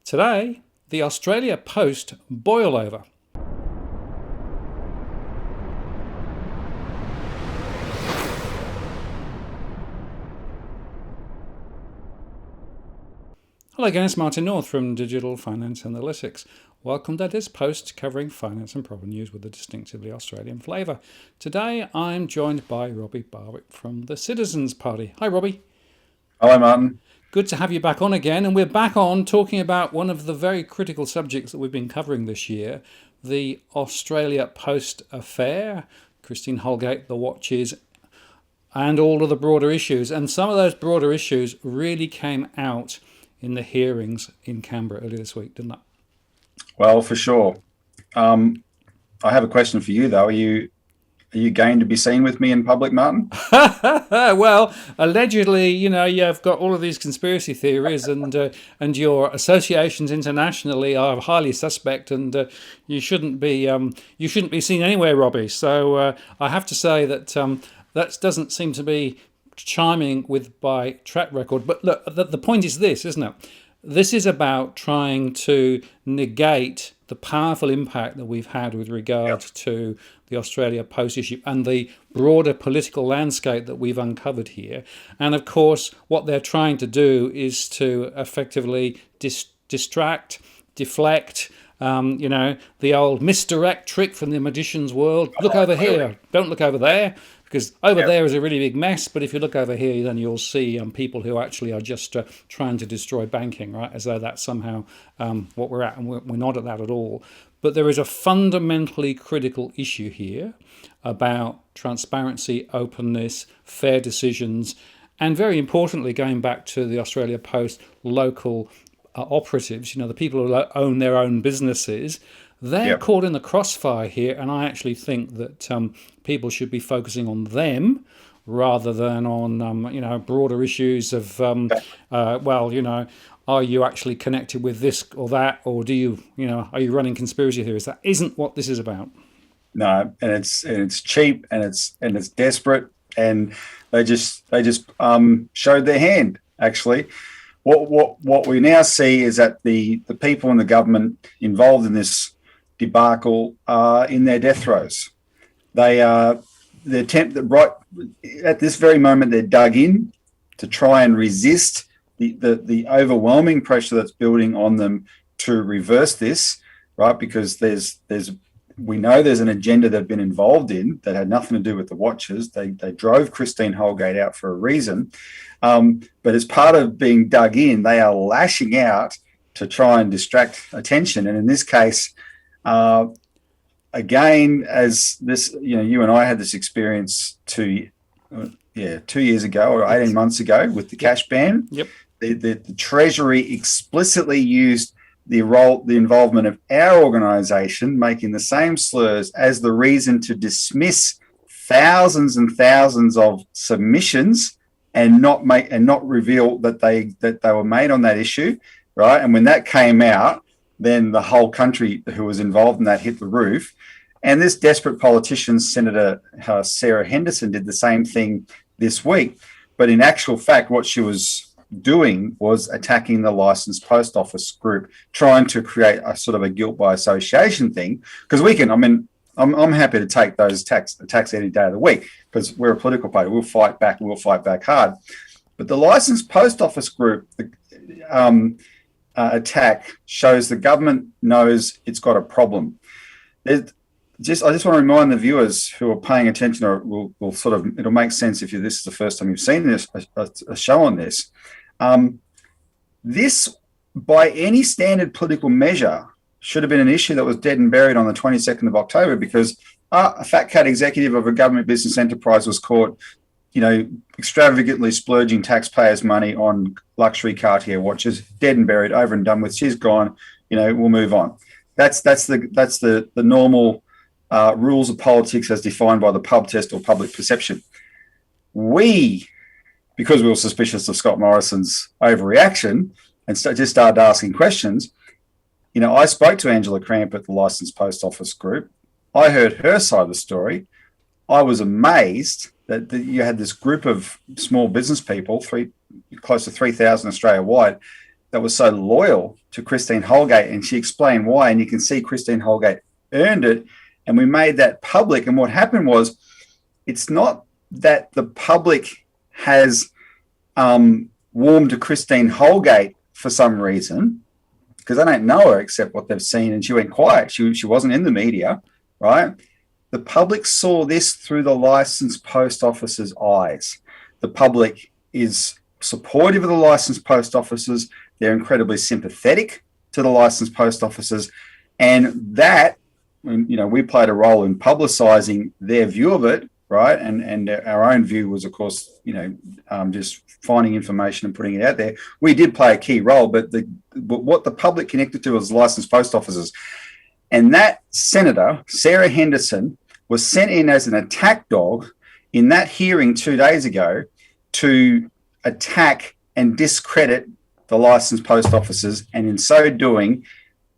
Today, the Australia Post boil over. Hello again, it's Martin North from Digital Finance Analytics. Welcome to this post covering finance and property news with a distinctively Australian flavour. Today I'm joined by Robbie Barwick from the Citizens Party. Hi Robbie. Hello Martin. Good to have you back on again, and we're back on talking about one of the very critical subjects that we've been covering this year, the Australia Post affair, Christine Holgate, the watches, and all of the broader issues. And some of those broader issues really came out in the hearings in Canberra earlier this week, didn't it? Well, for sure. I have a question for you, though. Are you going to be seen with me in public, Martin? Well, allegedly, you've got all of these conspiracy theories, and your associations internationally are highly suspect, and you shouldn't be seen anywhere, Robbie. So I have to say that that doesn't seem to be chiming with my track record. But look, the point is this, isn't it? This is about trying to negate the powerful impact that we've had with regard to the Australia Post issue and the broader political landscape that we've uncovered here. And of course, what they're trying to do is to effectively distract, deflect, the old misdirect trick from the magician's world. Look over here, don't look over there. Because over there is a really big mess, but if you look over here, then you'll see people who actually are just trying to destroy banking, right? As though that's somehow what we're at, and we're not at that at all. But there is a fundamentally critical issue here about transparency, openness, fair decisions, and very importantly, going back to the Australia Post local operatives, the people who own their own businesses. They're caught in the crossfire here, and I actually think that people should be focusing on them rather than on broader issues of are you actually connected with this or that, or do you are you running conspiracy theories? That isn't what this is about. No, and it's cheap and it's desperate, and they just showed their hand. Actually, what we now see is that the people in the government involved in this debacle are in their death throes. They are right at this very moment. They're dug in to try and resist the overwhelming pressure that's building on them to reverse this, right? Because we know there's an agenda they've been involved in that had nothing to do with the watchers. They drove Christine Holgate out for a reason, but as part of being dug in, they are lashing out to try and distract attention. And in this case, again, as this, you and I had this experience 2 years ago or 18 months ago with the cash ban. Yep. The Treasury explicitly used the involvement of our organisation, making the same slurs as the reason to dismiss thousands and thousands of submissions and not reveal that they were made on that issue, right? And when that came out, then the whole country who was involved in that hit the roof. And this desperate politician, Senator Sarah Henderson, did the same thing this week. But in actual fact, what she was doing was attacking the licensed post office group, trying to create a sort of a guilt by association thing. Because I'm happy to take those attacks any day of the week because we're a political party. We'll fight back hard. But the licensed post office group, attack shows the government knows it's got a problem. I just want to remind the viewers who are paying attention, or will sort of, it'll make sense if this is the first time you've seen this a show on this. This, by any standard political measure, should have been an issue that was dead and buried on the 22nd of October because a fat cat executive of a government business enterprise was caught extravagantly splurging taxpayers' money on luxury Cartier watches, dead and buried, over and done with. She's gone. We'll move on. That's the normal rules of politics as defined by the pub test or public perception. Because we were suspicious of Scott Morrison's overreaction and just started asking questions. I spoke to Angela Cramp at the Licensed Post Office Group. I heard her side of the story. I was amazed that you had this group of small business people, close to 3,000 Australia-wide, that was so loyal to Christine Holgate, and she explained why. And you can see Christine Holgate earned it, and we made that public. And what happened was, it's not that the public has warmed to Christine Holgate for some reason, because they don't know her except what they've seen, and she went quiet. She wasn't in the media, right? The public saw this through the licensed post office's eyes. The public is supportive of the licensed post offices. They're incredibly sympathetic to the licensed post offices, and that, we played a role in publicising their view of it, right? And our own view was, of course, just finding information and putting it out there. We did play a key role, but what the public connected to was licensed post officers. And that Senator, Sarah Henderson, was sent in as an attack dog in that hearing 2 days ago to attack and discredit the licensed post officers. And in so doing,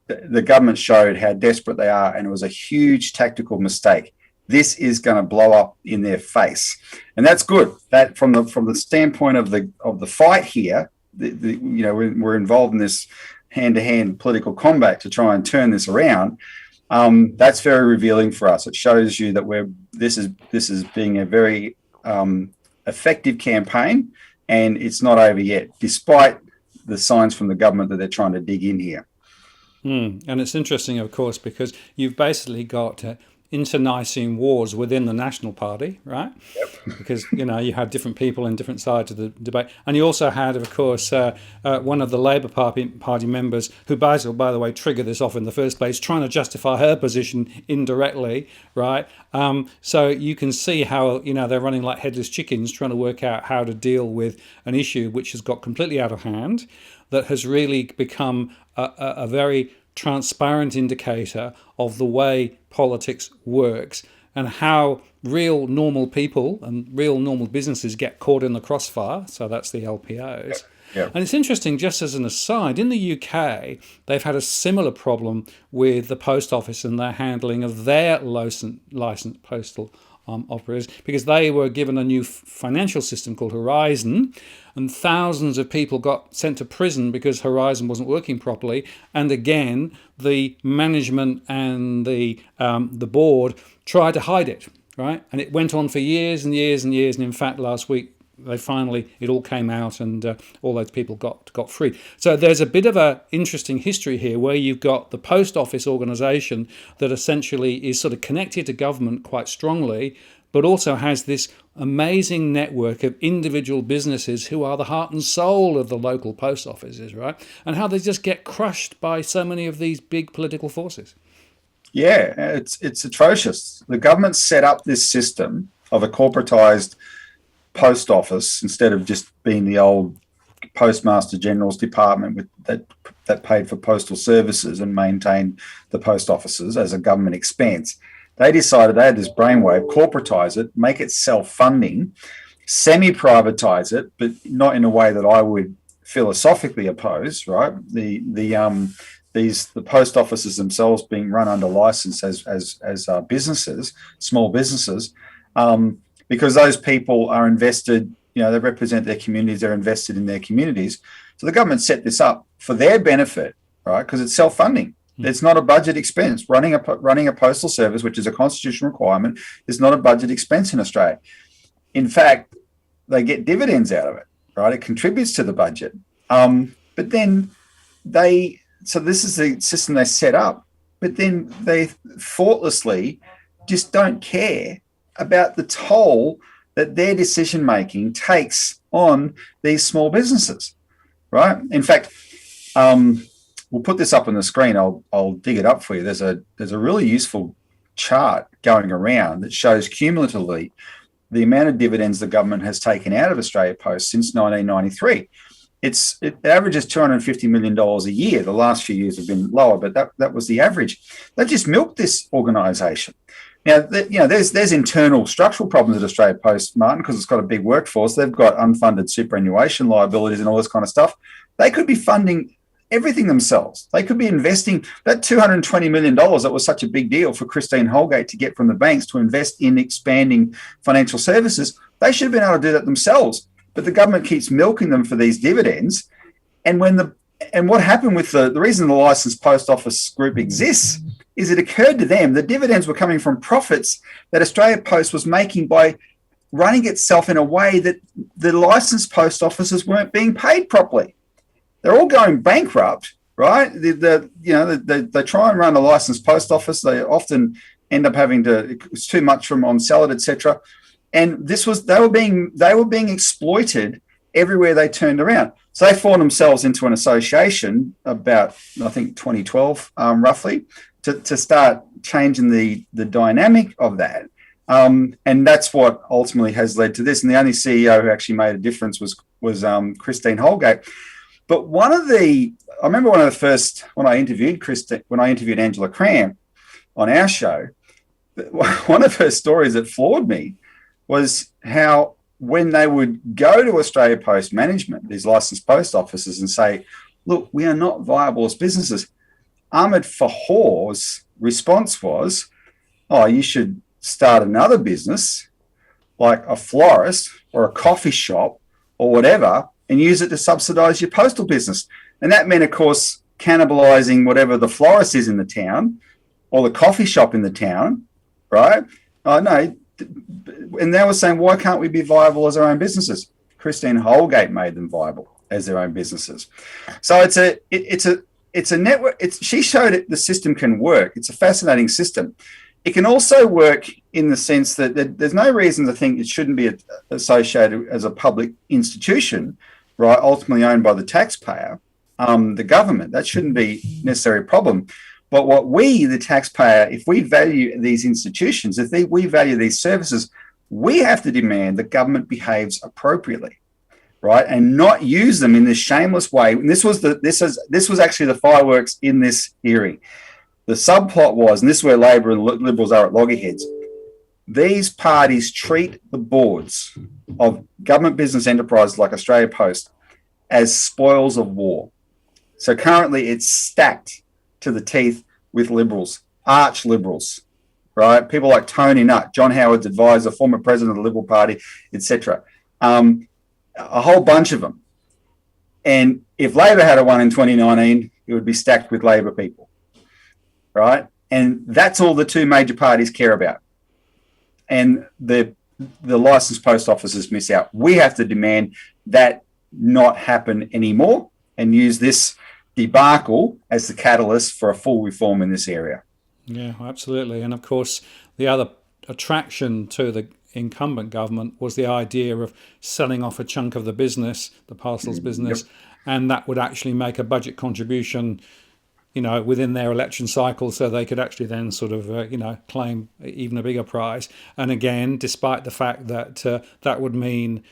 the government showed how desperate they are, and it was a huge tactical mistake. This is going to blow up in their face, and that's good. That from the standpoint of the fight here, we're involved in this hand-to-hand political combat to try and turn this around. That's very revealing for us. It shows you that this is being a very effective campaign, and it's not over yet, despite the signs from the government that they're trying to dig in here. And it's interesting, of course, because you've basically got internecine wars within the National Party, right? Yep. Because, you had different people in different sides of the debate. And you also had, of course, one of the Labour Party members who, by the way, triggered this off in the first place, trying to justify her position indirectly, right? So you can see how, they're running like headless chickens, trying to work out how to deal with an issue which has got completely out of hand, that has really become a very transparent indicator of the way politics works and how real normal people and real normal businesses get caught in the crossfire. So that's the LPOs. Yep. And it's interesting, just as an aside, in the UK, they've had a similar problem with the post office and their handling of their licensed postal operators, because they were given a new financial system called Horizon, and thousands of people got sent to prison because Horizon wasn't working properly. And again, the management and the board tried to hide it, right? And it went on for years and years and years. And in fact, last week, it all came out, and all those people got free. So there's a bit of a interesting history here, where you've got the post office organisation that essentially is sort of connected to government quite strongly, but also has this amazing network of individual businesses who are the heart and soul of the local post offices, right? And how they just get crushed by so many of these big political forces. Yeah, it's atrocious. The government set up this system of a corporatised post office instead of just being the old Postmaster General's department that paid for postal services and maintained the post offices as a government expense. They decided they had this brainwave, corporatise it, make it self-funding, semi-privatise it, but not in a way that I would philosophically oppose, right? The post offices themselves being run under license as businesses, small businesses, because those people are invested, they represent their communities, they're invested in their communities. So the government set this up for their benefit, right? Because it's self-funding. It's not a budget expense. Running a postal service, which is a constitutional requirement, is not a budget expense in Australia. In fact, they get dividends out of it, right? It contributes to the budget. But then so this is the system they set up, but then they thoughtlessly just don't care about the toll that their decision-making takes on these small businesses, right? In fact, we'll put this up on the screen. I'll dig it up for you. There's a really useful chart going around that shows cumulatively the amount of dividends the government has taken out of Australia Post since 1993. It averages $250 million a year. The last few years have been lower, but that was the average. They've just milked this organisation. Now, there's internal structural problems at Australia Post, Martin, because it's got a big workforce. They've got unfunded superannuation liabilities and all this kind of stuff. They could be funding everything themselves. They could be investing that $220 million that was such a big deal for Christine Holgate to get from the banks to invest in expanding financial services. They should have been able to do that themselves. But the government keeps milking them for these dividends. And when the And what happened with the reason the licensed post office group exists is it occurred to them the dividends were coming from profits that Australia Post was making by running itself in a way that the licensed post offices weren't being paid properly. They're all going bankrupt, right? They try and run a licensed post office. They often end up having to, it's too much from on salad, etc. And they were being exploited everywhere they turned around. So they formed themselves into an association about, I think, 2012, roughly, to start changing the dynamic of that. And that's what ultimately has led to this. And the only CEO who actually made a difference was Christine Holgate. But I remember one of the first, when I interviewed Angela Cram on our show, one of her stories that floored me was how when they would go to Australia Post management, these licensed post offices, and say, look, we are not viable as businesses, Ahmed Fahor's response was, oh, you should start another business like a florist or a coffee shop or whatever and use it to subsidise your postal business. And that meant, of course, cannibalising whatever the florist is in the town or the coffee shop in the town, right? No. And they were saying, why can't we be viable as our own businesses? Christine Holgate made them viable as their own businesses. So it's a network. She showed it, the system can work. It's a fascinating system. It can also work in the sense that there's no reason to think it shouldn't be associated as a public institution, right? Ultimately owned by the taxpayer, the government. That shouldn't be necessarily a problem. But what we, the taxpayer, if we value these institutions, we value these services, we have to demand that government behaves appropriately, right, and not use them in this shameless way. And this was actually the fireworks in this hearing. The subplot was, and this is where Labor and Liberals are at loggerheads, these parties treat the boards of government business enterprises like Australia Post as spoils of war. So currently it's stacked to the teeth with Liberals, arch Liberals, right? People like Tony Nutt, John Howard's advisor, former president of the Liberal Party, etc. A whole bunch of them. And if Labor had won in 2019, it would be stacked with Labor people, right? And that's all the two major parties care about. And the licensed post offices miss out. We have to demand that not happen anymore and use this debacle as the catalyst for a full reform in this area. Yeah, absolutely. And of course, the other attraction to the incumbent government was the idea of selling off a chunk of the business, the parcels business, yep. And that would actually make a budget contribution, within their election cycle, so they could actually then sort of, claim even a bigger prize. And again, despite the fact that that would mean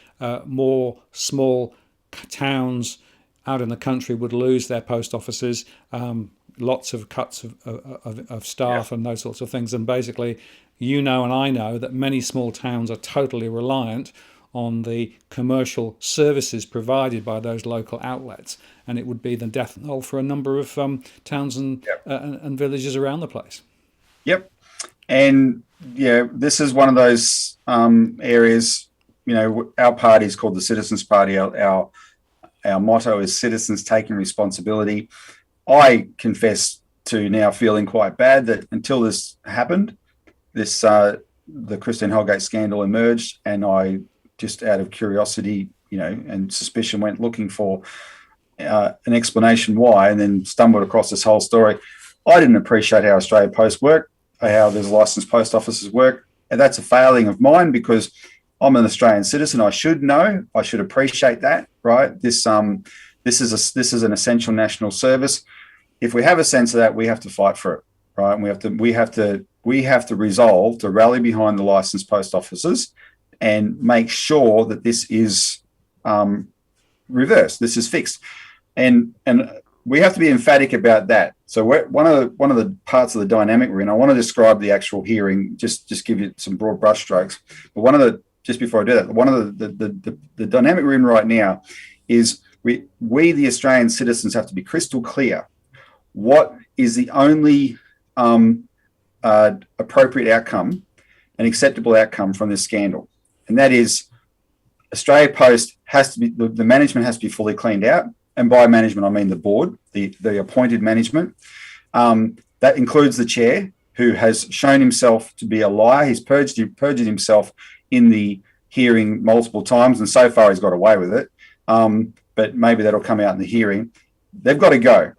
more small towns out in the country would lose their post offices, lots of cuts of staff, yeah. And those sorts of things. And basically, and I know that many small towns are totally reliant on the commercial services provided by those local outlets. And it would be the death knell for a number of towns and villages around the place. Yep. And, this is one of those areas, our party is called the Citizens Party. Our motto is citizens taking responsibility. I confess to now feeling quite bad that until this happened, the Christine Holgate scandal emerged, and I just out of curiosity, and suspicion went looking for an explanation why, and then stumbled across this whole story. I didn't appreciate how Australia Post worked, how those licensed post offices work, and that's a failing of mine because I'm an Australian citizen. I should know. I should appreciate that, right? This is an essential national service. If we have a sense of that, we have to fight for it, right? And we have to resolve to rally behind the licensed post offices and make sure that this is reversed. This is fixed, and we have to be emphatic about that. So one of the parts of the dynamic we're in. I want to describe the actual hearing. Just give you some broad brushstrokes. But just before I do that, one of the dynamic we're in right now is we the Australian citizens have to be crystal clear what is the only appropriate outcome, an acceptable outcome from this scandal, and that is Australia Post has to be the management has to be fully cleaned out. and by management I mean the board, the appointed management. That includes the chair, who has shown himself to be a liar. He's perjured himself in the hearing multiple times, and so far he's got away with it. But maybe that'll come out in the hearing. They've got to go.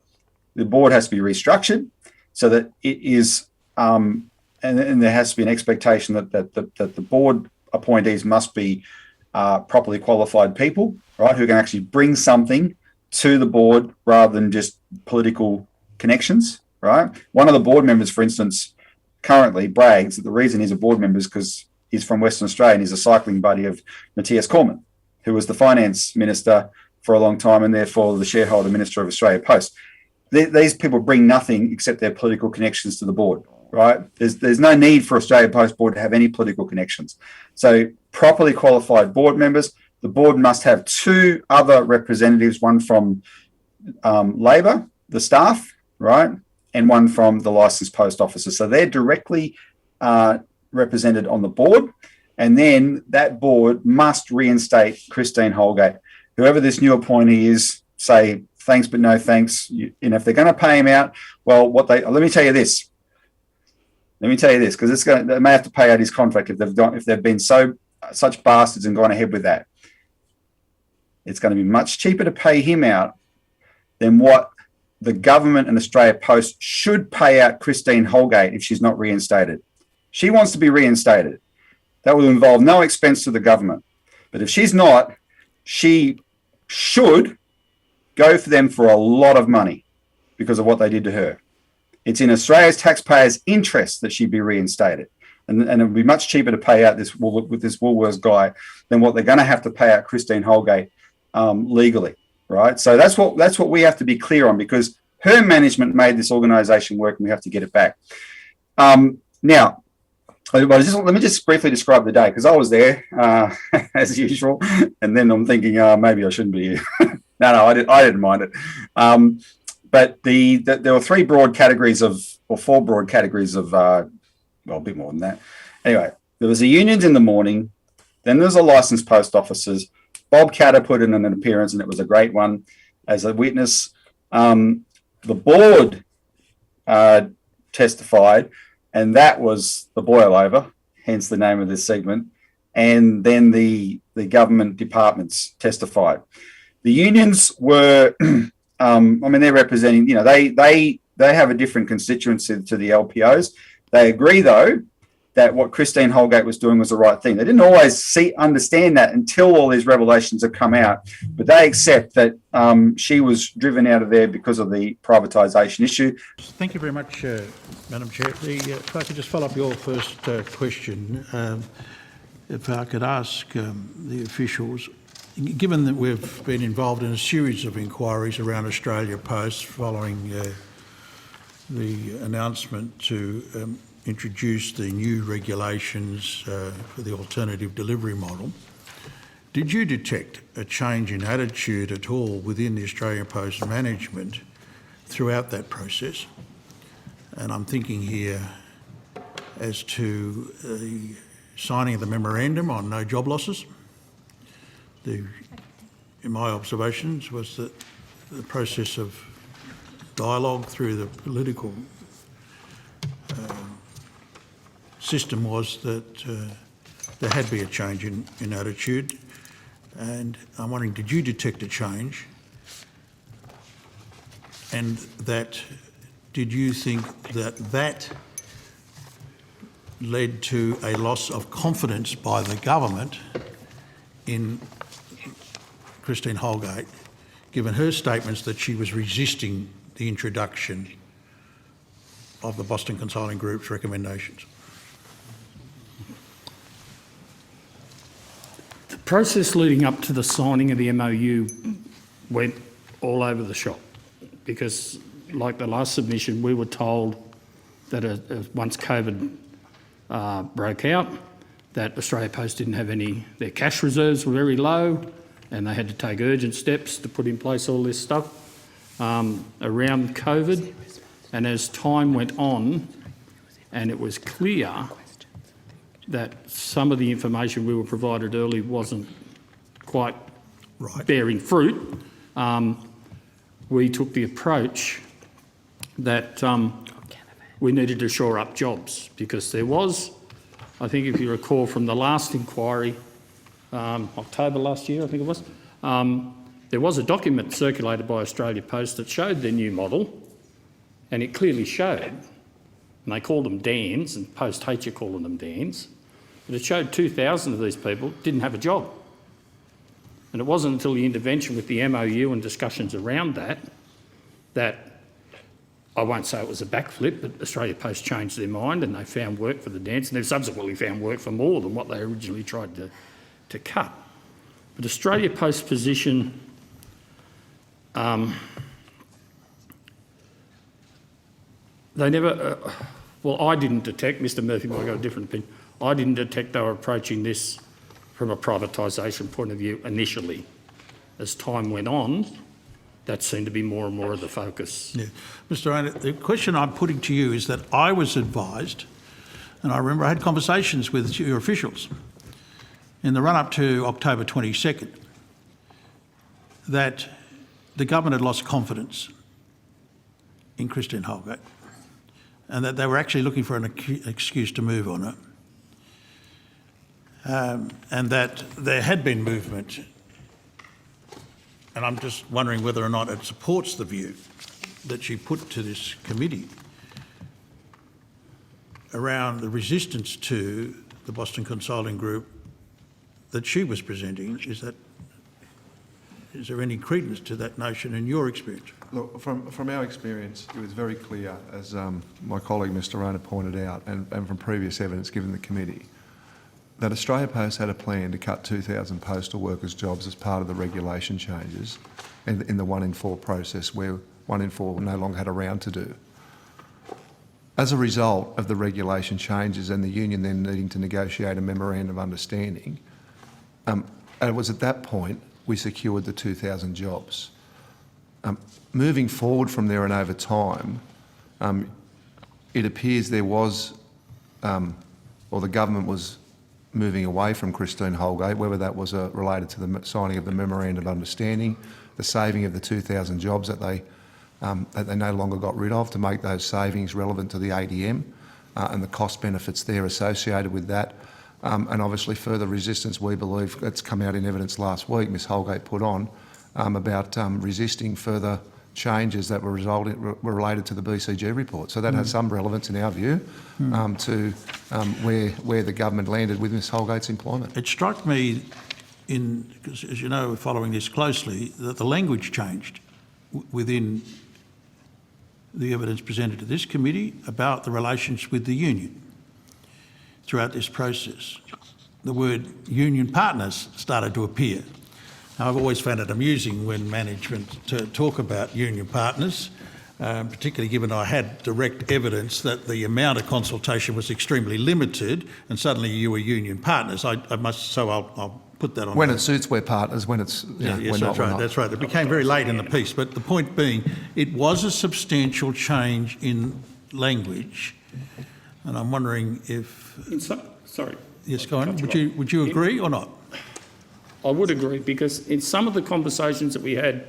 The board has to be restructured so that it is, and there has to be an expectation that the board appointees must be properly qualified people, right, who can actually bring something to the board rather than just political connections, right? One of the board members, for instance, currently brags that the reason he's a board member is because he's from Western Australia and he's a cycling buddy of Matthias Cormann, who was the finance minister for a long time and therefore the shareholder minister of Australia Post. These people bring nothing except their political connections to the board, right? There's no need for Australia Post board to have any political connections. So properly qualified board members. The board must have 2 other representatives, one from Labor, the staff, right, and one from the licensed post officer. So they're directly represented on the board, and then that board must reinstate Christine Holgate. Whoever this new appointee is, say thanks but no thanks. If they're going to pay him out, well, let me tell you this. Because they may have to pay out his contract if they've been such bastards and gone ahead with that. It's going to be much cheaper to pay him out than what the government and Australia Post should pay out Christine Holgate if she's not reinstated. She wants to be reinstated. That will involve no expense to the government. But if she's not, she should go for them for a lot of money because of what they did to her. It's in Australia's taxpayers' interest that she be reinstated. And it would be much cheaper to pay out this Woolworths guy than what they're going to have to pay out Christine Holgate legally, right? So that's what we have to be clear on, because her management made this organisation work and we have to get it back. Now, let me just briefly describe the day, because I was there as usual, and then I'm thinking, maybe I shouldn't be here. No, I didn't mind it. But there were 4 broad categories of, well, a bit more than that. Anyway, there was the unions in the morning, then there was the licensed post officers. Bob Catter put in an appearance, and it was a great one as a witness. The board testified, and that was the boil over, hence the name of this segment. And then the government departments testified. The unions were, they're representing, they have a different constituency to the LPOs. They agree, though, that what Christine Holgate was doing was the right thing. They didn't always understand that until all these revelations have come out, but they accept that she was driven out of there because of the privatisation issue. Thank you very much, Madam Chair. If I could just follow up your first question, if I could ask the officials, given that we've been involved in a series of inquiries around Australia Post following the announcement to introduce the new regulations for the alternative delivery model, did you detect a change in attitude at all within the Australia Post management throughout that process? And I'm thinking here as to the signing of the memorandum on no job losses. In my observations was that the process of dialogue through the political system was that there had been a change in attitude, and I'm wondering, did you detect a change? And did you think that led to a loss of confidence by the government in Christine Holgate, given her statements that she was resisting the introduction of the Boston Consulting Group's recommendations? The process leading up to the signing of the MOU went all over the shop, because, like the last submission, we were told that once COVID broke out, that Australia Post didn't have their cash reserves were very low, and they had to take urgent steps to put in place all this stuff around COVID. And as time went on, and it was clear that some of the information we were provided early wasn't quite bearing fruit, we took the approach that we needed to shore up jobs, because there was, I think if you recall from the last inquiry, October last year I think it was, there was a document circulated by Australia Post that showed their new model, and it clearly showed, and they called them DANs, and Post hates you calling them DANs, but it showed 2,000 of these people didn't have a job. And it wasn't until the intervention with the MOU and discussions around that, I won't say it was a backflip, but Australia Post changed their mind and they found work for the DANs, and they've subsequently found work for more than what they originally tried to cut. But Australia Post's position, they never, well, I didn't detect, Mr Murphy might have got a different opinion, I didn't detect they were approaching this from a privatisation point of view initially. As time went on, that seemed to be more and more of the focus. Yeah. Mr Rayner, the question I'm putting to you is that I was advised, and I remember I had conversations with your officials in the run-up to October 22nd, that the government had lost confidence in Christine Holgate, and that they were actually looking for an excuse to move on her, and that there had been movement. And I'm just wondering whether or not it supports the view that she put to this committee around the resistance to the Boston Consulting Group that she was presenting. Is there any credence to that notion in your experience? Look, from our experience, it was very clear, as my colleague Mr Rayner pointed out, and from previous evidence given the committee, that Australia Post had a plan to cut 2,000 postal workers' jobs as part of the regulation changes in the 1 in 4 process, where 1 in 4 no longer had a round to do. As a result of the regulation changes and the union then needing to negotiate a memorandum of understanding, it was at that point we secured the 2,000 jobs. Moving forward from there and over time, it appears there was, or the government was moving away from Christine Holgate, whether that was related to the signing of the memorandum of understanding, the saving of the 2,000 jobs that they no longer got rid of, to make those savings relevant to the ADM and the cost benefits there associated with that. And obviously further resistance, we believe, that's come out in evidence last week, Ms Holgate put on, about resisting further changes that were related to the BCG report. So that has some relevance in our view to where the government landed with Ms Holgate's employment. It struck me, because as you know, we're following this closely, that the language changed within the evidence presented to this committee about the relations with the union throughout this process. The word union partners started to appear. Now, I've always found it amusing when management talk about union partners, particularly given I had direct evidence that the amount of consultation was extremely limited, and suddenly you were union partners. I'll put that on. When it suits, we're partners. When it's yes, we're not, we're not. That's right. It became very late in the piece, but the point being, it was a substantial change in language, and I'm wondering if. Sorry. Yes, go on. Would you agree or not? I would agree, because in some of the conversations that we had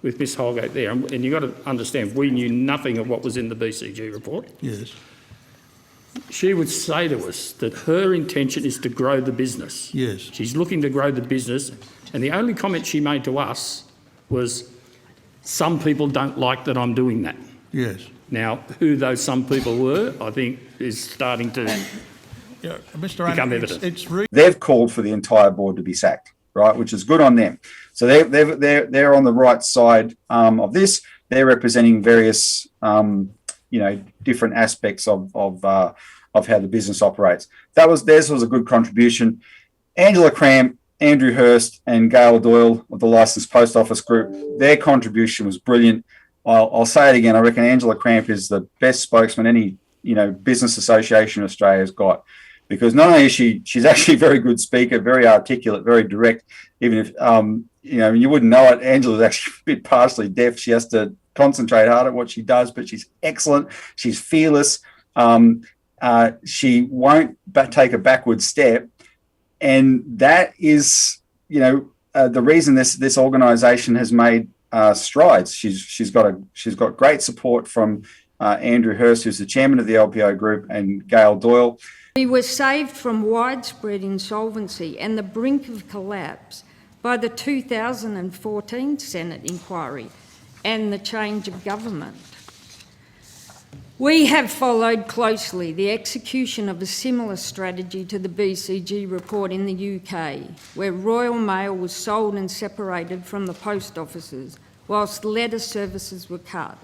with Ms Holgate there, and you've got to understand, we knew nothing of what was in the BCG report. Yes. She would say to us that her intention is to grow the business. Yes. She's looking to grow the business, and the only comment she made to us was, some people don't like that I'm doing that. Yes. Now, who those some people were, I think, is starting to Mr. become Rayner, evident. They've called for the entire board to be sacked, right, which is good on them. So they're on the right side of this. They're representing various, different aspects of how the business operates. Theirs was a good contribution. Angela Cramp, Andrew Hurst, and Gail Doyle of the Licensed Post Office Group, their contribution was brilliant. I'll say it again. I reckon Angela Cramp is the best spokesman any business association Australia's got, because not only is she's actually a very good speaker, very articulate, very direct. Even if you wouldn't know it, Angela's actually a bit partially deaf. She has to concentrate hard at what she does, but she's excellent. She's fearless. She won't take a backward step, and that is the reason this organisation has made strides. She's got great support from Andrew Hurst, who's the chairman of the LPO group, and Gail Doyle. We were saved from widespread insolvency and the brink of collapse by the 2014 Senate inquiry and the change of government. We have followed closely the execution of a similar strategy to the BCG report in the UK, where Royal Mail was sold and separated from the post offices, whilst letter services were cut.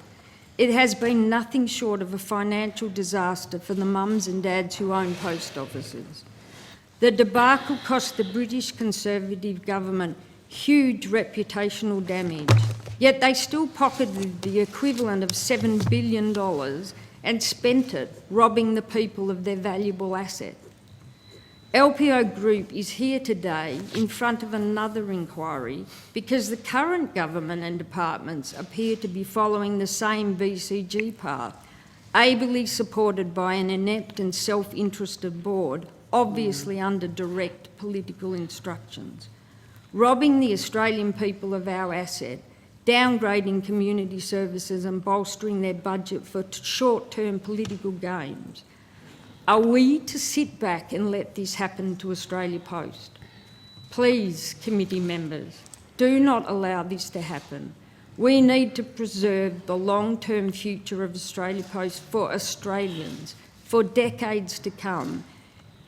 It has been nothing short of a financial disaster for the mums and dads who own post offices. The debacle cost the British Conservative government huge reputational damage, yet they still pocketed the equivalent of $7 billion and spent it robbing the people of their valuable asset. LPO Group is here today in front of another inquiry because the current government and departments appear to be following the same BCG path, ably supported by an inept and self-interested board, obviously under direct political instructions. Robbing the Australian people of our asset, downgrading community services and bolstering their budget for short-term political gains. Are we to sit back and let this happen to Australia Post? Please, committee members, do not allow this to happen. We need to preserve the long-term future of Australia Post for Australians for decades to come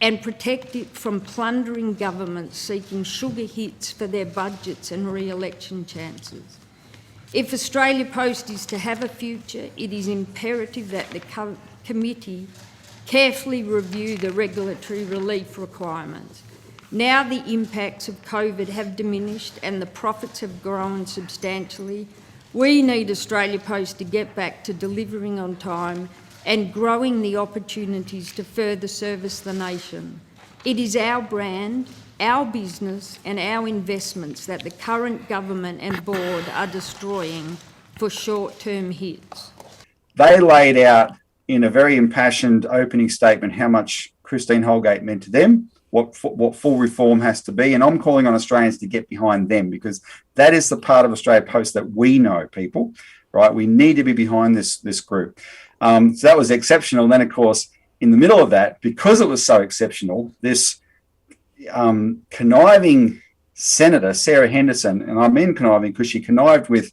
and protect it from plundering governments seeking sugar hits for their budgets and re-election chances. If Australia Post is to have a future, it is imperative that the committee carefully review the regulatory relief requirements. Now the impacts of COVID have diminished and the profits have grown substantially. We need Australia Post to get back to delivering on time and growing the opportunities to further service the nation. It is our brand, our business and our investments that the current government and board are destroying for short-term hits. They laid out in a very impassioned opening statement how much Christine Holgate meant to them, what full reform has to be, and I'm calling on Australians to get behind them because that is the part of Australia Post that we know, people, right? We need to be behind this group. So that was exceptional. And then, of course, in the middle of that, because it was so exceptional, this conniving senator, Sarah Henderson, and I mean conniving because she connived with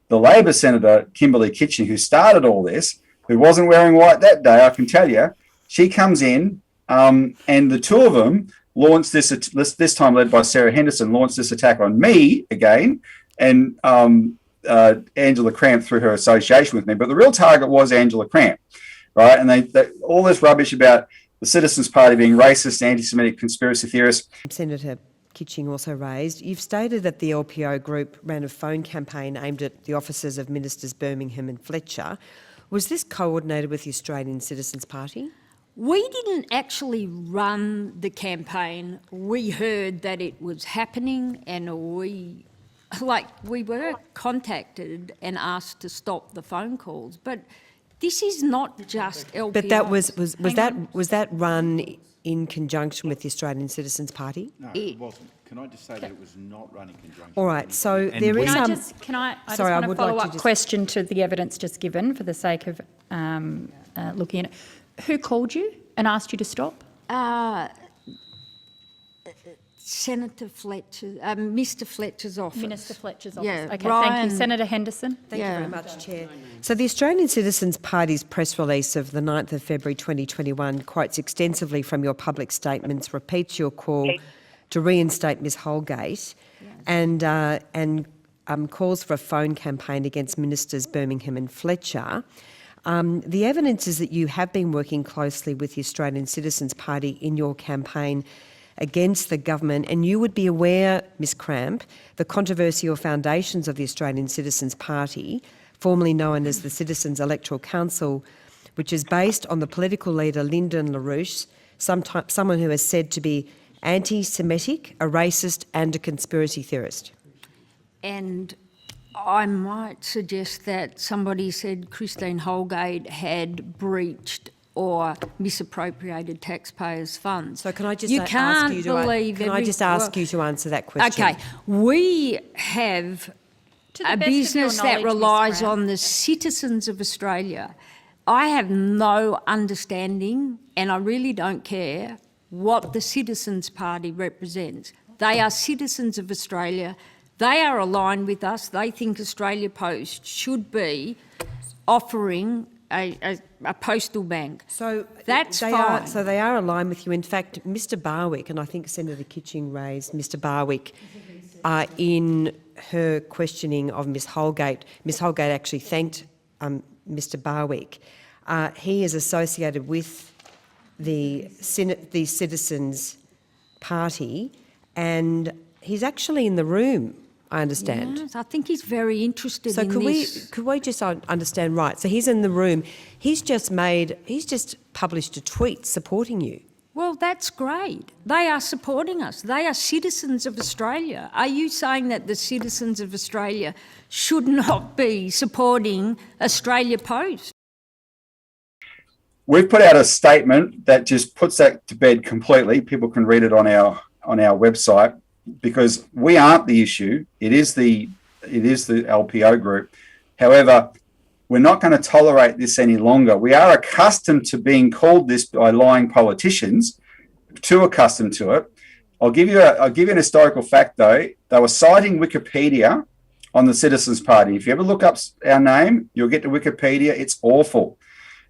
the Labor Senator, Kimberley Kitchen, who started all this, who wasn't wearing white that day, I can tell you. She comes in and the two of them launched this time led by Sarah Henderson, launched this attack on me again and Angela Cramp through her association with me. But the real target was Angela Cramp, right? And they all this rubbish about the Citizens Party being racist, anti-Semitic conspiracy theorists. Senator Kitching also raised, you've stated that the LPO group ran a phone campaign aimed at the offices of Ministers Birmingham and Fletcher. Was this coordinated with the Australian Citizens Party? We didn't actually run the campaign. We heard that it was happening and we were contacted and asked to stop the phone calls. But this is not just LPOs. But that was that run in conjunction with the Australian Citizens Party? No, it wasn't. Can I just say that it was not run in conjunction? All right, so there is I just want a follow-up question to the evidence just given for the sake of looking at it. Who called you and asked you to stop? Senator Fletcher, Mr Fletcher's office. Minister Fletcher's office. Yeah, okay, Ryan, thank you. Senator Henderson. Thank you very much, Chair. So the Australian Citizens Party's press release of the 9th of February 2021 quotes extensively from your public statements, repeats your call to reinstate Ms Holgate and calls for a phone campaign against Ministers Birmingham and Fletcher. The evidence is that you have been working closely with the Australian Citizens Party in your campaign against the government, and you would be aware, Ms Cramp, the controversial foundations of the Australian Citizens Party, formerly known as the Citizens Electoral Council, which is based on the political leader Lyndon LaRouche, someone who is said to be anti-Semitic, a racist and a conspiracy theorist. And I might suggest that somebody said Christine Holgate had breached or misappropriated taxpayers' funds. So can I just ask you to answer that question? Okay, we have a business that relies on the citizens of Australia. I have no understanding, and I really don't care, what the Citizens Party represents. They are citizens of Australia. They are aligned with us. They think Australia Post should be offering a postal bank. So that's fine. So they are aligned with you. In fact, Mr Barwick, and I think Senator Kitching raised Mr Barwick in her questioning of Ms Holgate. Ms Holgate actually thanked Mr Barwick. He is associated with the Citizens Party, and he's actually in the room, I understand. Yes, I think he's very interested in this. So could we just understand, right, so he's in the room, he's just published a tweet supporting you. Well, that's great. They are supporting us. They are citizens of Australia. Are you saying that the citizens of Australia should not be supporting Australia Post? We've put out a statement that just puts that to bed completely. People can read it on our website, because we aren't the issue. It is the LPO group. However, we're not going to tolerate this any longer. We are accustomed to being called this by lying politicians, too accustomed to it. I'll give you an historical fact though. They were citing Wikipedia on the Citizens Party. If you ever look up our name, you'll get to Wikipedia. It's awful.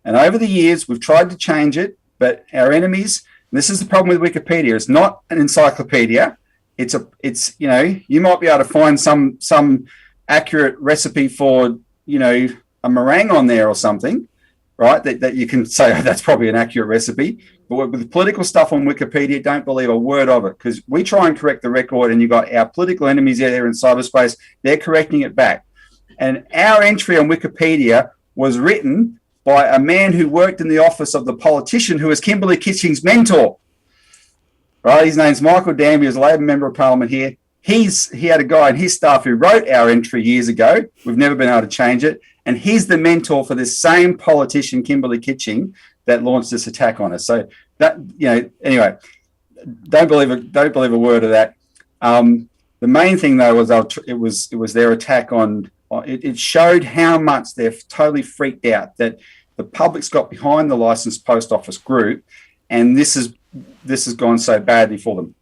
And over the years, we've tried to change it, but our enemies, and this is the problem with Wikipedia, it's not an encyclopedia. It's you might be able to find some accurate recipe for, a meringue on there or something, right? That you can say, oh, that's probably an accurate recipe. But with political stuff on Wikipedia, don't believe a word of it, because we try and correct the record, and you've got our political enemies out there in cyberspace, they're correcting it back. And our entry on Wikipedia was written by a man who worked in the office of the politician who was Kimberley Kitching's mentor. Right, his name's Michael Danby, he's a Labor Member of Parliament here. He had a guy in his staff who wrote our entry years ago. We've never been able to change it. And he's the mentor for this same politician, Kimberley Kitching, that launched this attack on us. So that, anyway, don't believe a word of that. The main thing though was it was their attack on. It showed how much they're totally freaked out that the public's got behind the licensed post office group, and this has gone so badly for them.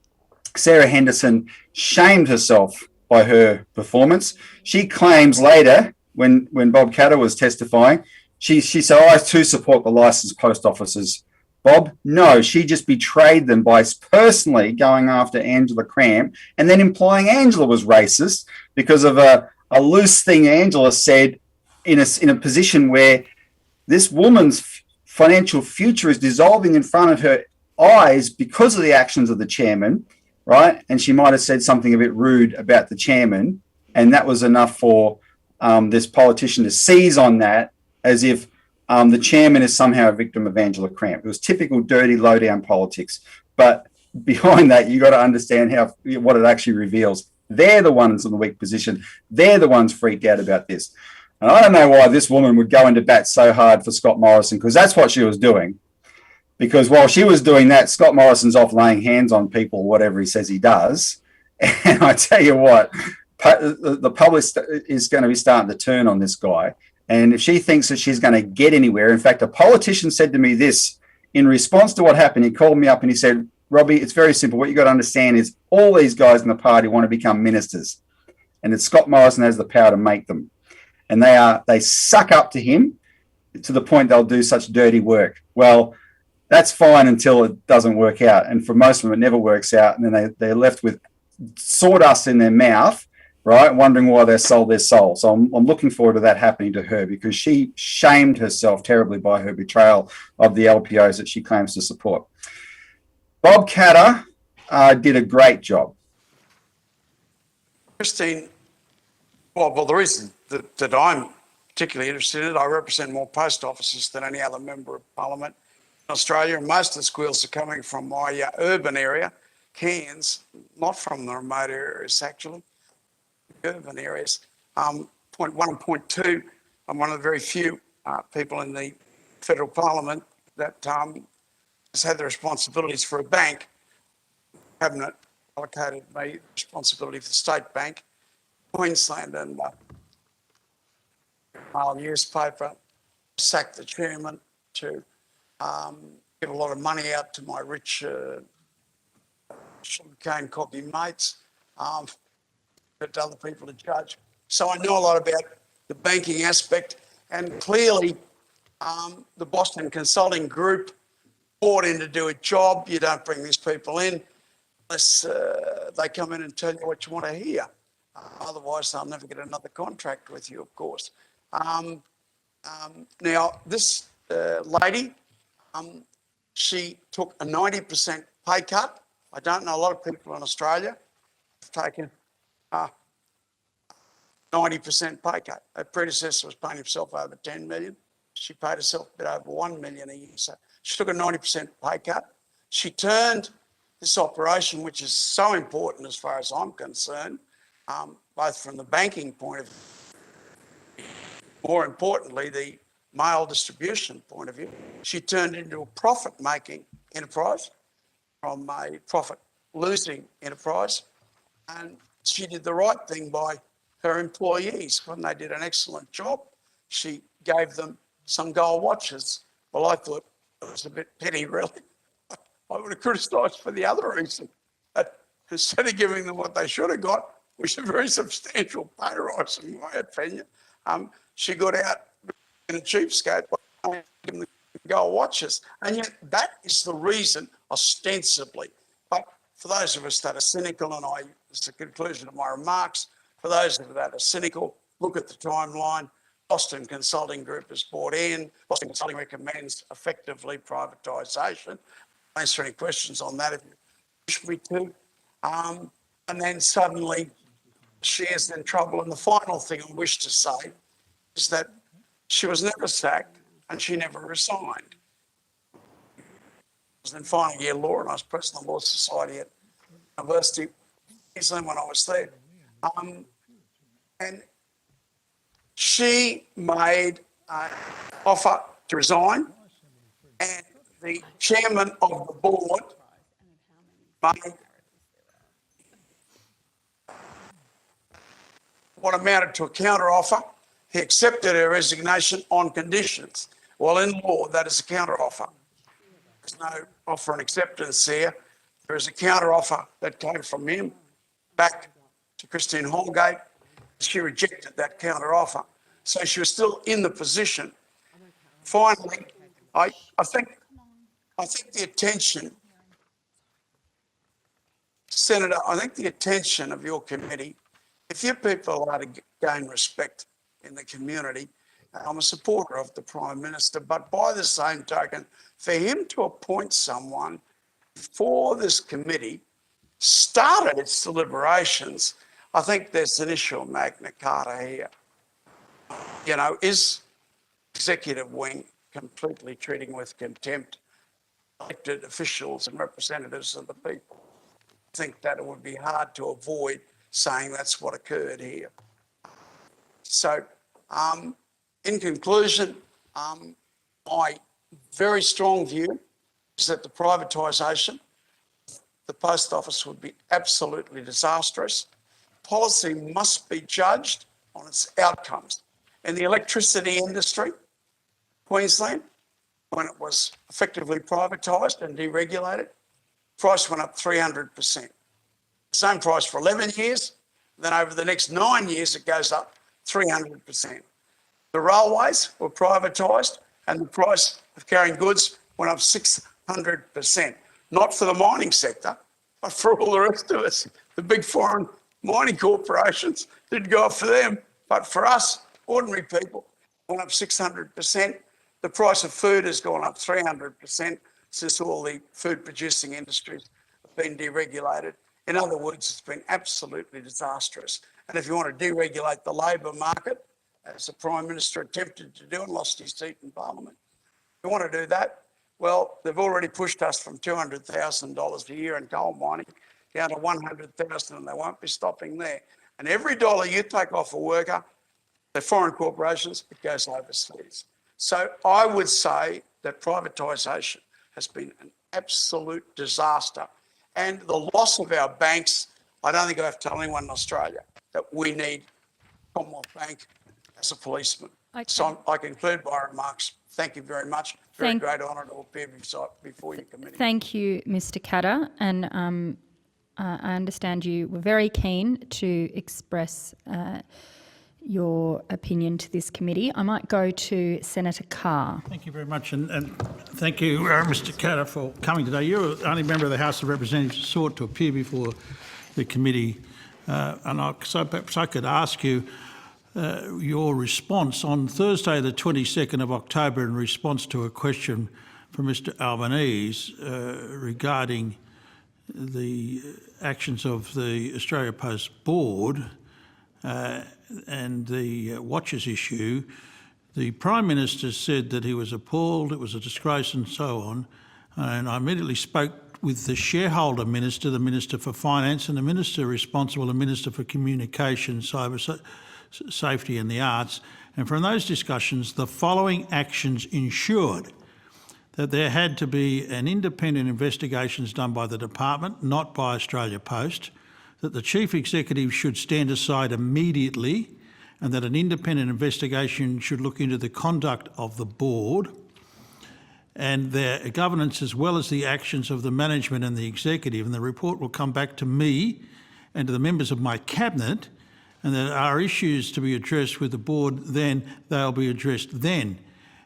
Sarah Henderson shamed herself by her performance. She claims later, when Bob Katter was testifying, she said, I too support the licensed post offices. Bob, no, she just betrayed them by personally going after Angela Cramp and then implying Angela was racist because of a loose thing Angela said in a position where this woman's financial future is dissolving in front of her eyes because of the actions of the chairman, right? And she might have said something a bit rude about the chairman, and that was enough for this politician to seize on that as if the chairman is somehow a victim of Angela Cramp. It was typical dirty, low-down politics. But behind that, you got to understand what it actually reveals. They're the ones in the weak position. They're the ones freaked out about this. And I don't know why this woman would go into bat so hard for Scott Morrison, because that's what she was doing. Because while she was doing that, Scott Morrison's off laying hands on people, whatever he says he does. And I tell you what, the public is going to be starting to turn on this guy. And if she thinks that she's going to get anywhere, in fact, a politician said to me this in response to what happened. He called me up and he said, Robbie, it's very simple. What you got to understand is all these guys in the party want to become ministers. And it's Scott Morrison has the power to make them. And they suck up to him to the point they'll do such dirty work. Well, that's fine until it doesn't work out. And for most of them, it never works out. And then they're left with sawdust in their mouth, right, wondering why they sold their soul. So I'm looking forward to that happening to her, because she shamed herself terribly by her betrayal of the LPOs that she claims to support. Bob Katter did a great job. Christine, well, the reason that I'm particularly interested in it, I represent more post offices than any other member of Parliament in Australia, and most of the squeals are coming from my urban area, Cairns, not from the remote areas actually, urban areas. Point one and point two, I'm one of the very few people in the federal parliament that has had the responsibilities for a bank. Cabinet allocated me responsibility for the state bank, Queensland, and Mail newspaper, sacked the chairman to give a lot of money out to my rich sugarcane copy mates, but other people to judge. So I know a lot about the banking aspect, and clearly the Boston Consulting Group bought in to do a job. You don't bring these people in unless they come in and tell you what you want to hear. Otherwise, they'll never get another contract with you, of course. Now, this lady, she took a 90% pay cut. I don't know a lot of people in Australia have taken 90% pay cut. Her predecessor was paying himself over 10 million. She paid herself a bit over 1 million a year. So she took a 90% pay cut. She turned this operation, which is so important as far as I'm concerned, both from the banking point of view, more importantly, the mail distribution point of view, she turned into a profit-making enterprise from a profit-losing enterprise. And she did the right thing by her employees. When they did an excellent job, she gave them some gold watches. Well, I thought it was a bit petty, really. I would have criticised for the other reason. But instead of giving them what they should have got, which is a very substantial pay rise, in my opinion, she got out in a cheapskate by giving them gold watches. And yet that is the reason, ostensibly. But for those of us that are cynical, and it's the conclusion of my remarks, for those of us that are cynical, look at the timeline. Boston Consulting Group is bought in. Boston Consulting recommends effectively privatisation. I'll answer any questions on that if you wish me to. And then suddenly she is in trouble. And the final thing I wish to say is that she was never sacked and she never resigned. I was in final year law and I was president of the Law Society at University of Queensland when I was there. And she made an offer to resign, and the chairman of the board made what amounted to a counter offer. He accepted her resignation on conditions. Well, in law, that is a counter offer. There's no offer and acceptance here. There is a counter offer that came from him back to Christine Holgate. She rejected that counter offer. So she was still in the position. Finally, I think the attention, Senator, I think the attention of your committee, if your people are to gain respect in the community, I'm a supporter of the Prime Minister, but by the same token, for him to appoint someone for this committee, started its deliberations, I think there's an issue of Magna Carta here. You know, is executive wing completely treating with contempt elected officials and representatives of the people? I think that it would be hard to avoid saying that's what occurred here. So, in conclusion, my very strong view is that the privatisation, the post office would be absolutely disastrous. Policy must be judged on its outcomes. In the electricity industry, Queensland, when it was effectively privatised and deregulated, price went up 300%. Same price for 11 years, then over the next 9 years, it goes up 300%. The railways were privatised and the price of carrying goods went up 600%. Not for the mining sector, but for all the rest of us. The big foreign mining corporations didn't go up for them, but for us, ordinary people, went up 600%. The price of food has gone up 300% since all the food producing industries have been deregulated. In other words, it's been absolutely disastrous. And if you want to deregulate the labour market, as the Prime Minister attempted to do and lost his seat in Parliament, if you want to do that, well, they've already pushed us from $200,000 a year in coal mining down to $100,000, and they won't be stopping there. And every dollar you take off a worker, the foreign corporations, it goes overseas. So I would say that privatisation has been an absolute disaster. And the loss of our banks, I don't think I have to tell anyone in Australia that we need Commonwealth Bank as a policeman. Okay. So I conclude my remarks. Thank you very much. Very great honour to appear before your committee. Thank you, Mr. Katter, and I understand you were very keen to express your opinion to this committee. I might go to Senator Carr. Thank you very much, and thank you, Mr. Katter, for coming today. You're the only member of the House of Representatives who sought to appear before the committee, so perhaps I could ask you your response on Thursday the 22nd of October in response to a question from Mr Albanese regarding the actions of the Australia Post Board and the Watches issue. The Prime Minister said that he was appalled, it was a disgrace and so on, and I immediately spoke with the shareholder minister, the Minister for Finance, and the Minister responsible, the Minister for Communication, Cyber Safety and the Arts, and from those discussions the following actions ensured: that there had to be an independent investigations done by the department, not by Australia Post, that the Chief Executive should stand aside immediately, and that an independent investigation should look into the conduct of the board and their governance as well as the actions of the management and the executive. And the report will come back to me and to the members of my cabinet, and there are issues to be addressed with the board then, they'll be addressed then.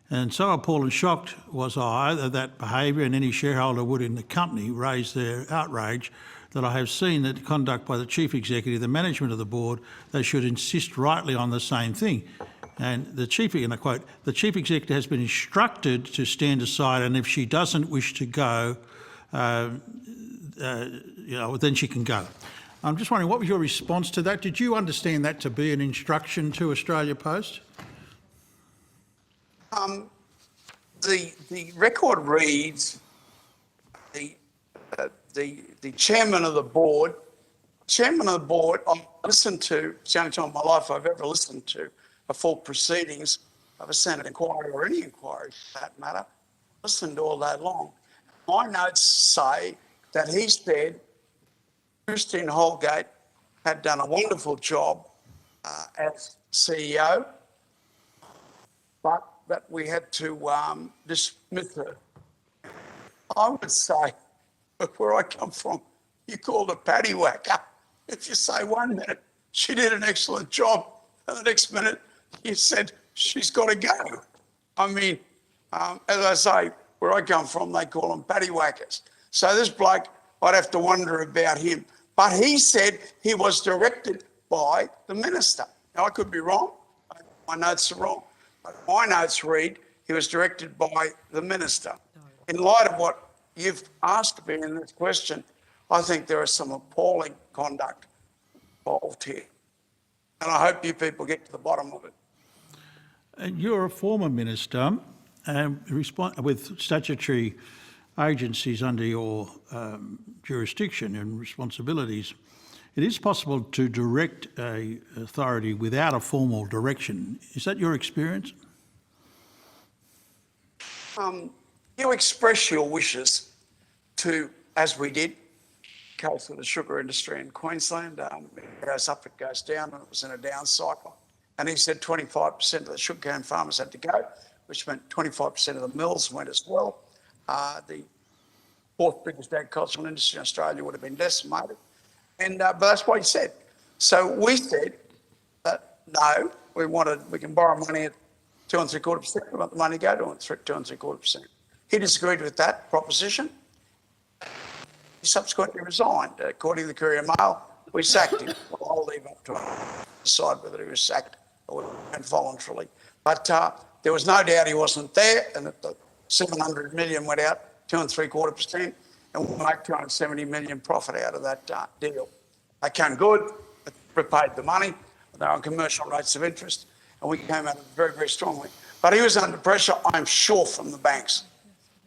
And so appalled and shocked was I that behaviour, and any shareholder would in the company raise their outrage, that I have seen that conduct by the Chief Executive, the management of the board, they should insist rightly on the same thing. And the Chief, and I quote, the Chief Executive has been instructed to stand aside, and if she doesn't wish to go, then she can go. I'm just wondering, what was your response to that? Did you understand that to be an instruction to Australia Post? The record reads the chairman of the board. I've listened to. It's the only time in my life I've ever listened to a full proceedings of a Senate inquiry or any inquiry for that matter. Listened all day long. My notes say that he said Christine Holgate had done a wonderful job as CEO, but that we had to dismiss her. I would say, where I come from, you called her paddywhacker. If you say 1 minute she did an excellent job, and the next minute you said she's got to go. I mean, as I say, where I come from, they call them paddywhackers. So this bloke, I'd have to wonder about him. But he said he was directed by the minister. Now, I could be wrong. My notes are wrong. But my notes read he was directed by the minister. In light of what you've asked me in this question, I think there is some appalling conduct involved here. And I hope you people get to the bottom of it. You're a former minister with statutory agencies under your jurisdiction and responsibilities. It is possible to direct an authority without a formal direction. Is that your experience? You express your wishes to, as we did, case of the sugar industry in Queensland. It goes up, it goes down, and it was in a down cycle. And he said 25% of the sugarcane farmers had to go, which meant 25% of the mills went as well. The fourth biggest agricultural industry in Australia would have been decimated. And but that's what he said. So we said that no, we can borrow money at 2.75%. We want the money to go to 2.75%. He disagreed with that proposition. He subsequently resigned. According to the Courier Mail, we sacked him. Well, I'll leave up to him to decide whether he was sacked or voluntarily. But there was no doubt he wasn't there, and that the 700 million went out 2.75%, and we'll make 270 million profit out of that deal. They came good, they repaid the money, they were on commercial rates of interest, and we came out of it very, very strongly. But he was under pressure, I'm sure, from the banks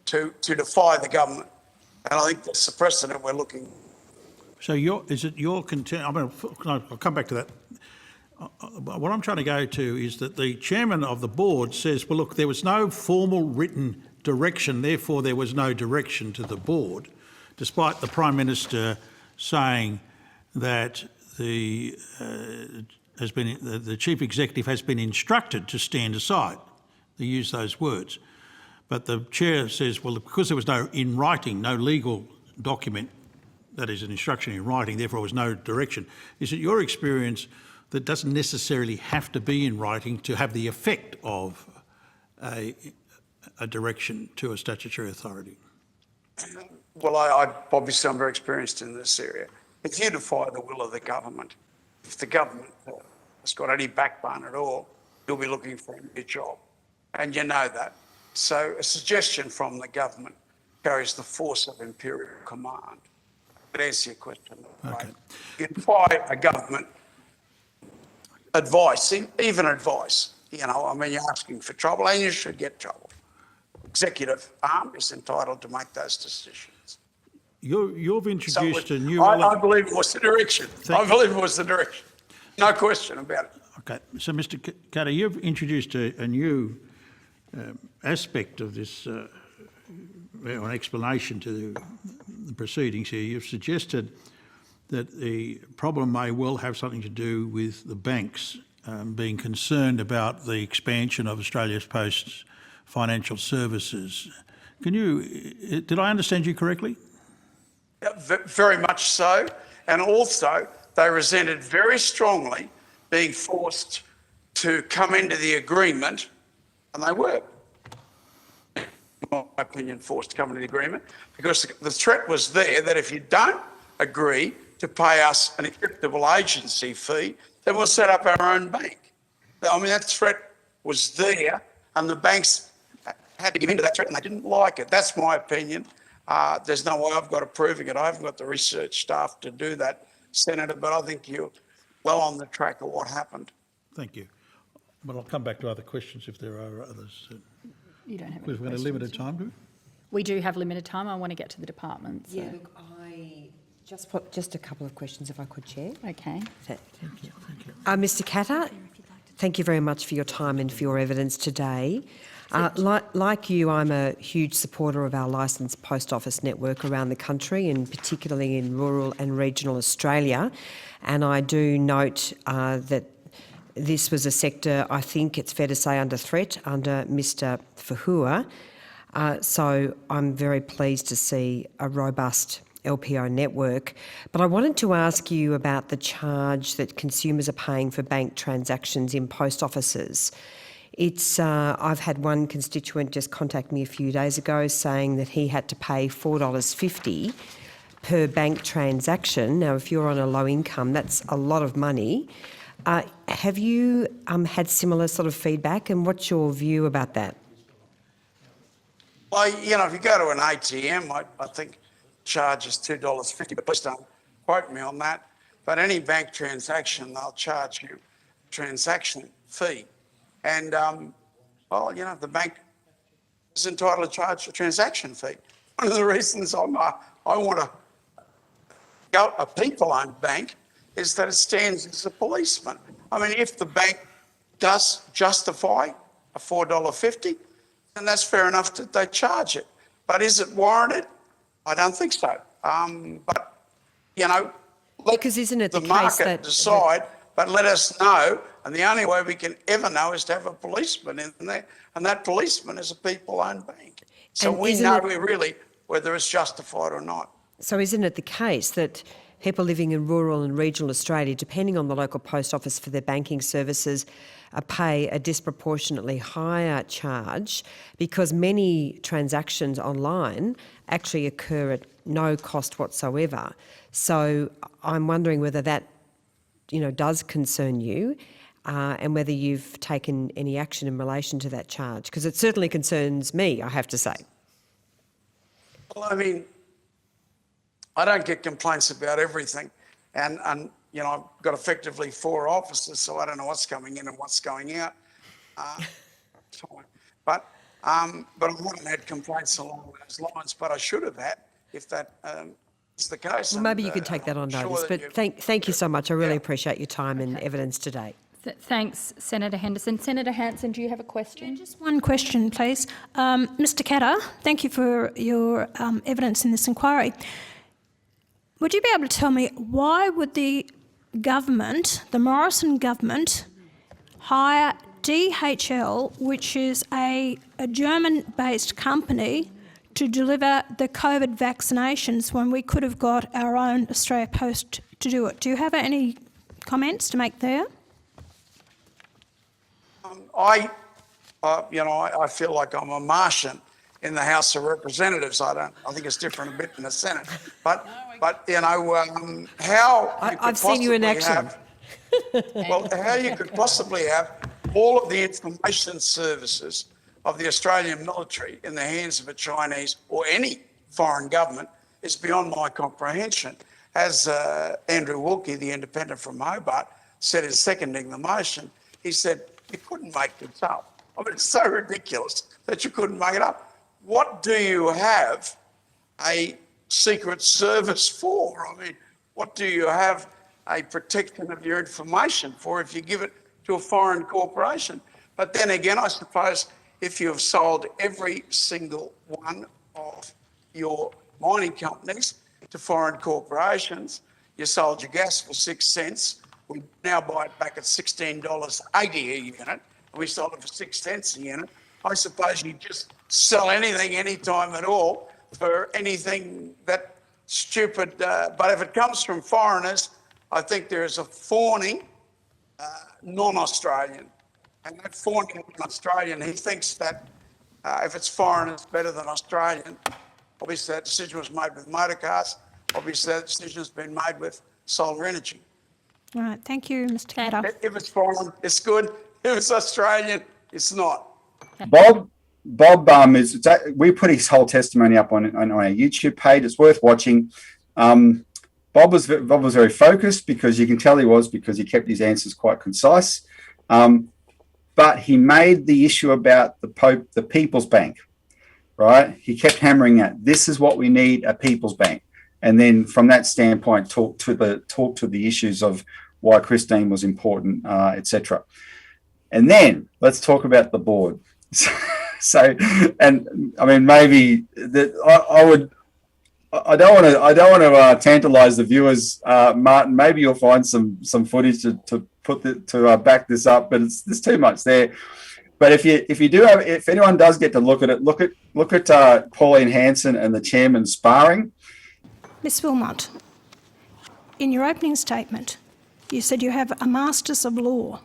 to defy the government. And I think that's the precedent we're looking. So is it your content? I'll come back to that. What I'm trying to go to is that the chairman of the board says, well, look, there was no formal written direction, therefore there was no direction to the board, despite the Prime Minister saying that the the chief executive has been instructed to stand aside. They use those words. But the chair says, well, because there was no legal document, that is an instruction in writing, therefore there was no direction. Is it your experience that doesn't necessarily have to be in writing to have the effect of a direction to a statutory authority? Well, obviously I'm very experienced in this area. It's you defy the will of the government. If the government has got any backbone at all, you'll be looking for a new job. And you know that. So a suggestion from the government carries the force of imperial command. But answer your question. Okay. You defy a government advice, even advice. You know, I mean, you're asking for trouble and you should get trouble. Executive arm is entitled to make those decisions. You've introduced a new I believe it was the direction. I believe it was the direction. No question about it. Okay, so Mr. Cutter, you've introduced a new aspect of this, an explanation to the proceedings here. You've suggested that the problem may well have something to do with the banks being concerned about the expansion of Australia's Post's financial services. Did I understand you correctly? Yeah, very much so. And also, they resented very strongly being forced to come into the agreement, and they were, in my opinion, forced to come into the agreement, because the threat was there that if you don't agree to pay us an acceptable agency fee, then we'll set up our own bank. I mean, that threat was there, and the banks had to give in to that threat, and they didn't like it. That's my opinion. There's no way I've got it proving it. I haven't got the research staff to do that, Senator, but I think you're well on the track of what happened. Thank you. But I'll come back to other questions if there are others. You don't have any We've got a limited time, do we? We do have limited time. I want to get to the department. So. Yeah, look, I just a couple of questions, if I could, Chair. Okay. Thank you. Mr. Katter, thank you very much for your time and for your evidence today. Like you, I'm a huge supporter of our licensed post office network around the country, and particularly in rural and regional Australia. And I do note that this was a sector, I think it's fair to say, under threat under Mr. Fahua. So I'm very pleased to see a robust LPO network. But I wanted to ask you about the charge that consumers are paying for bank transactions in post offices. I've had one constituent just contact me a few days ago saying that he had to pay $4.50 per bank transaction. Now, if you're on a low income, that's a lot of money. Have you had similar sort of feedback, and what's your view about that? Well, you know, if you go to an ATM, I think charge is $2.50, but please don't quote me on that. But any bank transaction, they'll charge you a transaction fee. And, well, you know, the bank is entitled to charge a transaction fee. One of the reasons I want to go a people-owned bank is that it stands as a policeman. I mean, if the bank does justify a $4.50, then that's fair enough that they charge it. But is it warranted? I don't think so. But, you know, Because isn't it the case market that decide, but let us know. And the only way we can ever know is to have a policeman in there, and that policeman is a people-owned bank. So And we isn't know it- really whether it's justified or not. So isn't it the case that people living in rural and regional Australia, depending on the local post office for their banking services, pay a disproportionately higher charge because many transactions online actually occur at no cost whatsoever? So I'm wondering whether that, does concern you, and whether you've taken any action in relation to that charge, because it certainly concerns me, I have to say. Well, I mean, I don't get complaints about everything. And I've got effectively 4 officers, so I don't know what's coming in and what's going out. But I haven't had complaints along those lines, but I should have had if that is the case. Well, maybe you could take that on notice, but thank you so much. I really appreciate your time and evidence today. Thanks, Senator Henderson. Senator Hanson, do you have a question? Just one question, please. Mr. Katter, thank you for your evidence in this inquiry. Would you be able to tell me why would the government, the Morrison government, hire DHL, which is a German-based company, to deliver the COVID vaccinations when we could have got our own Australia Post to do it? Do you have any comments to make there? I feel like I'm a Martian in the House of Representatives. I think it's different a bit in the Senate. But how I've seen you in action. How you could possibly have all of the information services of the Australian military in the hands of a Chinese or any foreign government is beyond my comprehension. As Andrew Wilkie, the independent from Hobart, said in seconding the motion, he said, you couldn't make this up. I mean, it's so ridiculous that you couldn't make it up. What do you have a secret service for? I mean, what do you have a protection of your information for if you give it to a foreign corporation? But then again, I suppose if you have sold every single one of your mining companies to foreign corporations, you sold your gas for 6 cents, we now buy it back at $16.80 a unit, and we sold it for 6 cents a unit. I suppose you just sell anything, anytime at all, for anything that stupid. But if it comes from foreigners, I think there is a fawning non-Australian. And that fawning non-Australian, he thinks that if it's foreign, it's better than Australian. Obviously, that decision was made with motor cars. Obviously, that decision has been made with solar energy. All right, thank you, Mr. Cadder. If it's foreign, it's good. If it's Australian, it's not. Bob, we put his whole testimony up on our YouTube page. It's worth watching. Bob was very focused, because you can tell he was, because he kept his answers quite concise. But he made the issue about the People's Bank, right? He kept hammering at, this is what we need, a People's Bank. And then from that standpoint, talk to the issues of why Christine was important, etc. And then let's talk about the board. So, and I mean, maybe that I don't want to tantalize the viewers, Martin. Maybe you'll find some footage to back this up, but there's too much there. But if anyone does get to look at it, look at Pauline Hanson and the chairman sparring. Ms. Wilmot, in your opening statement, you said you have a Masters of Law.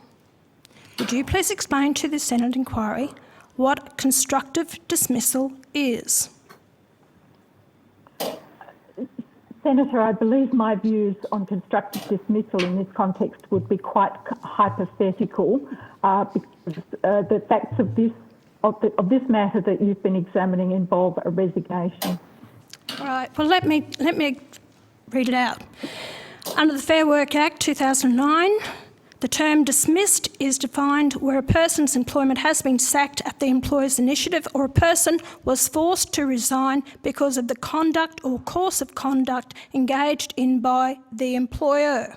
Would you please explain to the Senate inquiry what constructive dismissal is? Senator, I believe my views on constructive dismissal in this context would be quite hypothetical, because the facts of this matter that you've been examining involve a resignation. All right. Well, let me read it out. Under the Fair Work Act 2009, the term dismissed is defined where a person's employment has been sacked at the employer's initiative, or a person was forced to resign because of the conduct or course of conduct engaged in by the employer.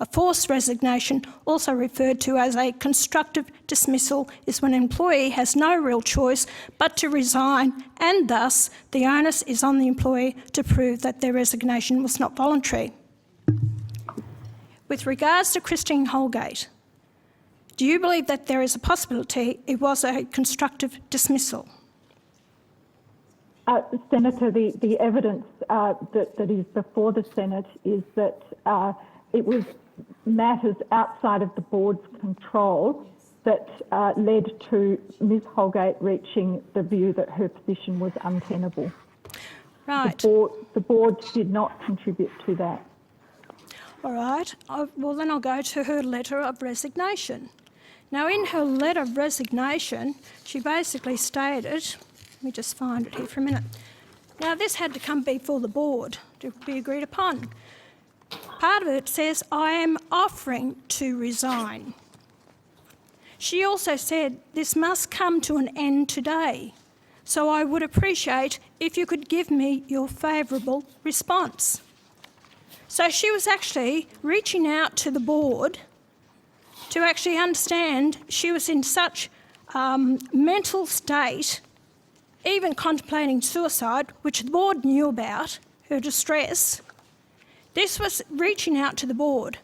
A forced resignation, also referred to as a constructive dismissal, is when an employee has no real choice but to resign, and thus the onus is on the employee to prove that their resignation was not voluntary. With regards to Christine Holgate, do you believe that there is a possibility it was a constructive dismissal? Senator, the evidence that is before the Senate is that it was matters outside of the board's control that led to Ms. Holgate reaching the view that her position was untenable. Right. The board did not contribute to that. All right. Well, then I'll go to her letter of resignation. Now, in her letter of resignation, she basically stated, let me just find it here for a minute. Now, this had to come before the board to be agreed upon. Part of it says, I am offering to resign. She also said, this must come to an end today, so I would appreciate if you could give me your favourable response. So she was actually reaching out to the board to actually understand she was in such mental state, even contemplating suicide, which the board knew about, her distress. This was reaching out to the board.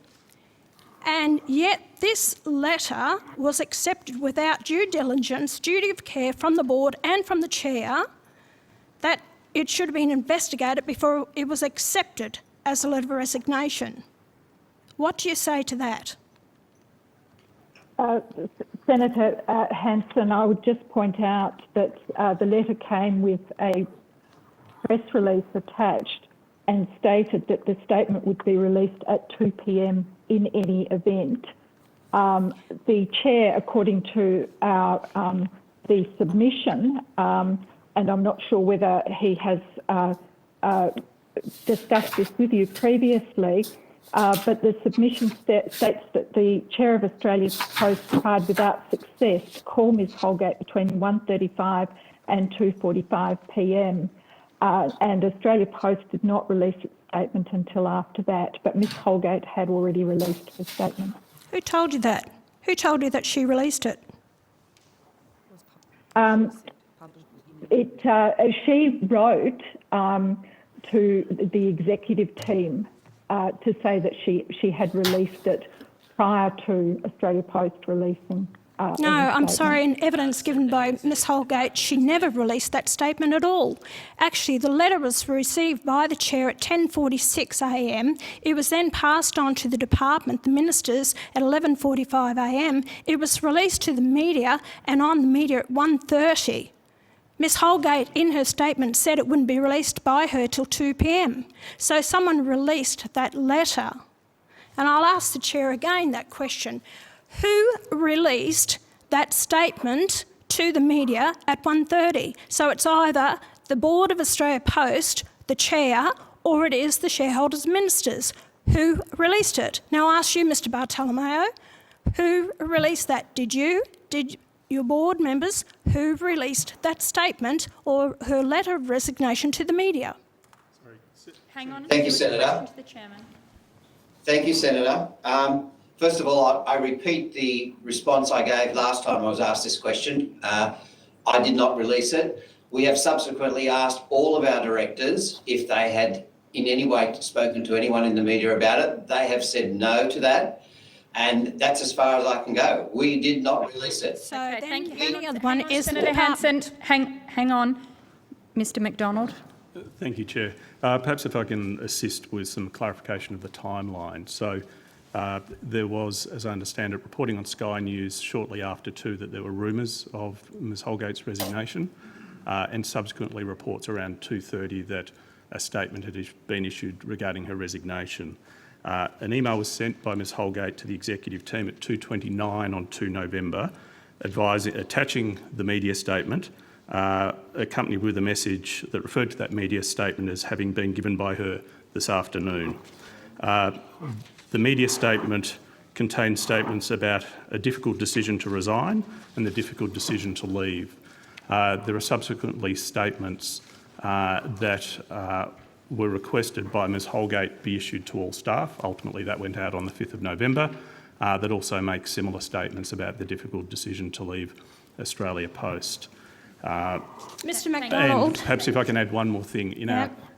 And yet this letter was accepted without due diligence, duty of care from the board and from the chair, that it should have been investigated before it was accepted as a letter of resignation. What do you say to that? Senator Hanson, I would just point out that the letter came with a press release attached and stated that the statement would be released at 2 p.m. in any event. The chair, according to the submission, and I'm not sure whether he has discussed this with you previously, but the submission states that the Chair of Australia's Post tried without success to call Ms Holgate between 1:35 and 2:45 p.m. And Australia Post did not release its statement until after that, but Ms Holgate had already released her statement. Who told you that? Who told you that she released it? She wrote to the executive team to say that she had released it prior to Australia Post releasing. No, I'm sorry, in evidence given by Ms Holgate, she never released that statement at all. Actually, the letter was received by the chair at 10:46 a.m. It was then passed on to the department, the ministers, at 11:45 a.m. It was released to the media and on the media at 1:30. Ms Holgate, in her statement, said it wouldn't be released by her till 2 p.m. So someone released that letter. And I'll ask the chair again that question. Who released that statement to the media at 1:30? So it's either the Board of Australia Post, the chair, or it is the shareholders' ministers. Who released it? Now I'll ask you, Mr Bartolomeo, who released that? Did you? Did your board members? Who released that statement or her letter of resignation to the media? Hang on. Thank you, Senator. To the chairman. Thank you, Senator. First of all, I repeat the response I gave last time I was asked this question. I did not release it. We have subsequently asked all of our directors if they had in any way spoken to anyone in the media about it. They have said no to that, and that's as far as I can go. We did not release it. So Okay, then thank you. the only other one is Senator Hanson, hang on. Mr McDonald. Thank you, Chair. Perhaps if I can assist with some clarification of the timeline. So there was, as I understand it, reporting on Sky News shortly after too that there were rumours of Ms Holgate's resignation and subsequently reports around 2:30 that a statement had been issued regarding her resignation. An email was sent by Ms Holgate to the executive team at 2:29 on 2 November, attaching the media statement, accompanied with a message that referred to that media statement as having been given by her this afternoon. The media statement contained statements about a difficult decision to resign and the difficult decision to leave. There are subsequently statements that were requested by Ms Holgate be issued to all staff. Ultimately, that went out on the 5th of November. That also makes similar statements about the difficult decision to leave Australia Post. Mr McDonald. And perhaps if I can add one more thing.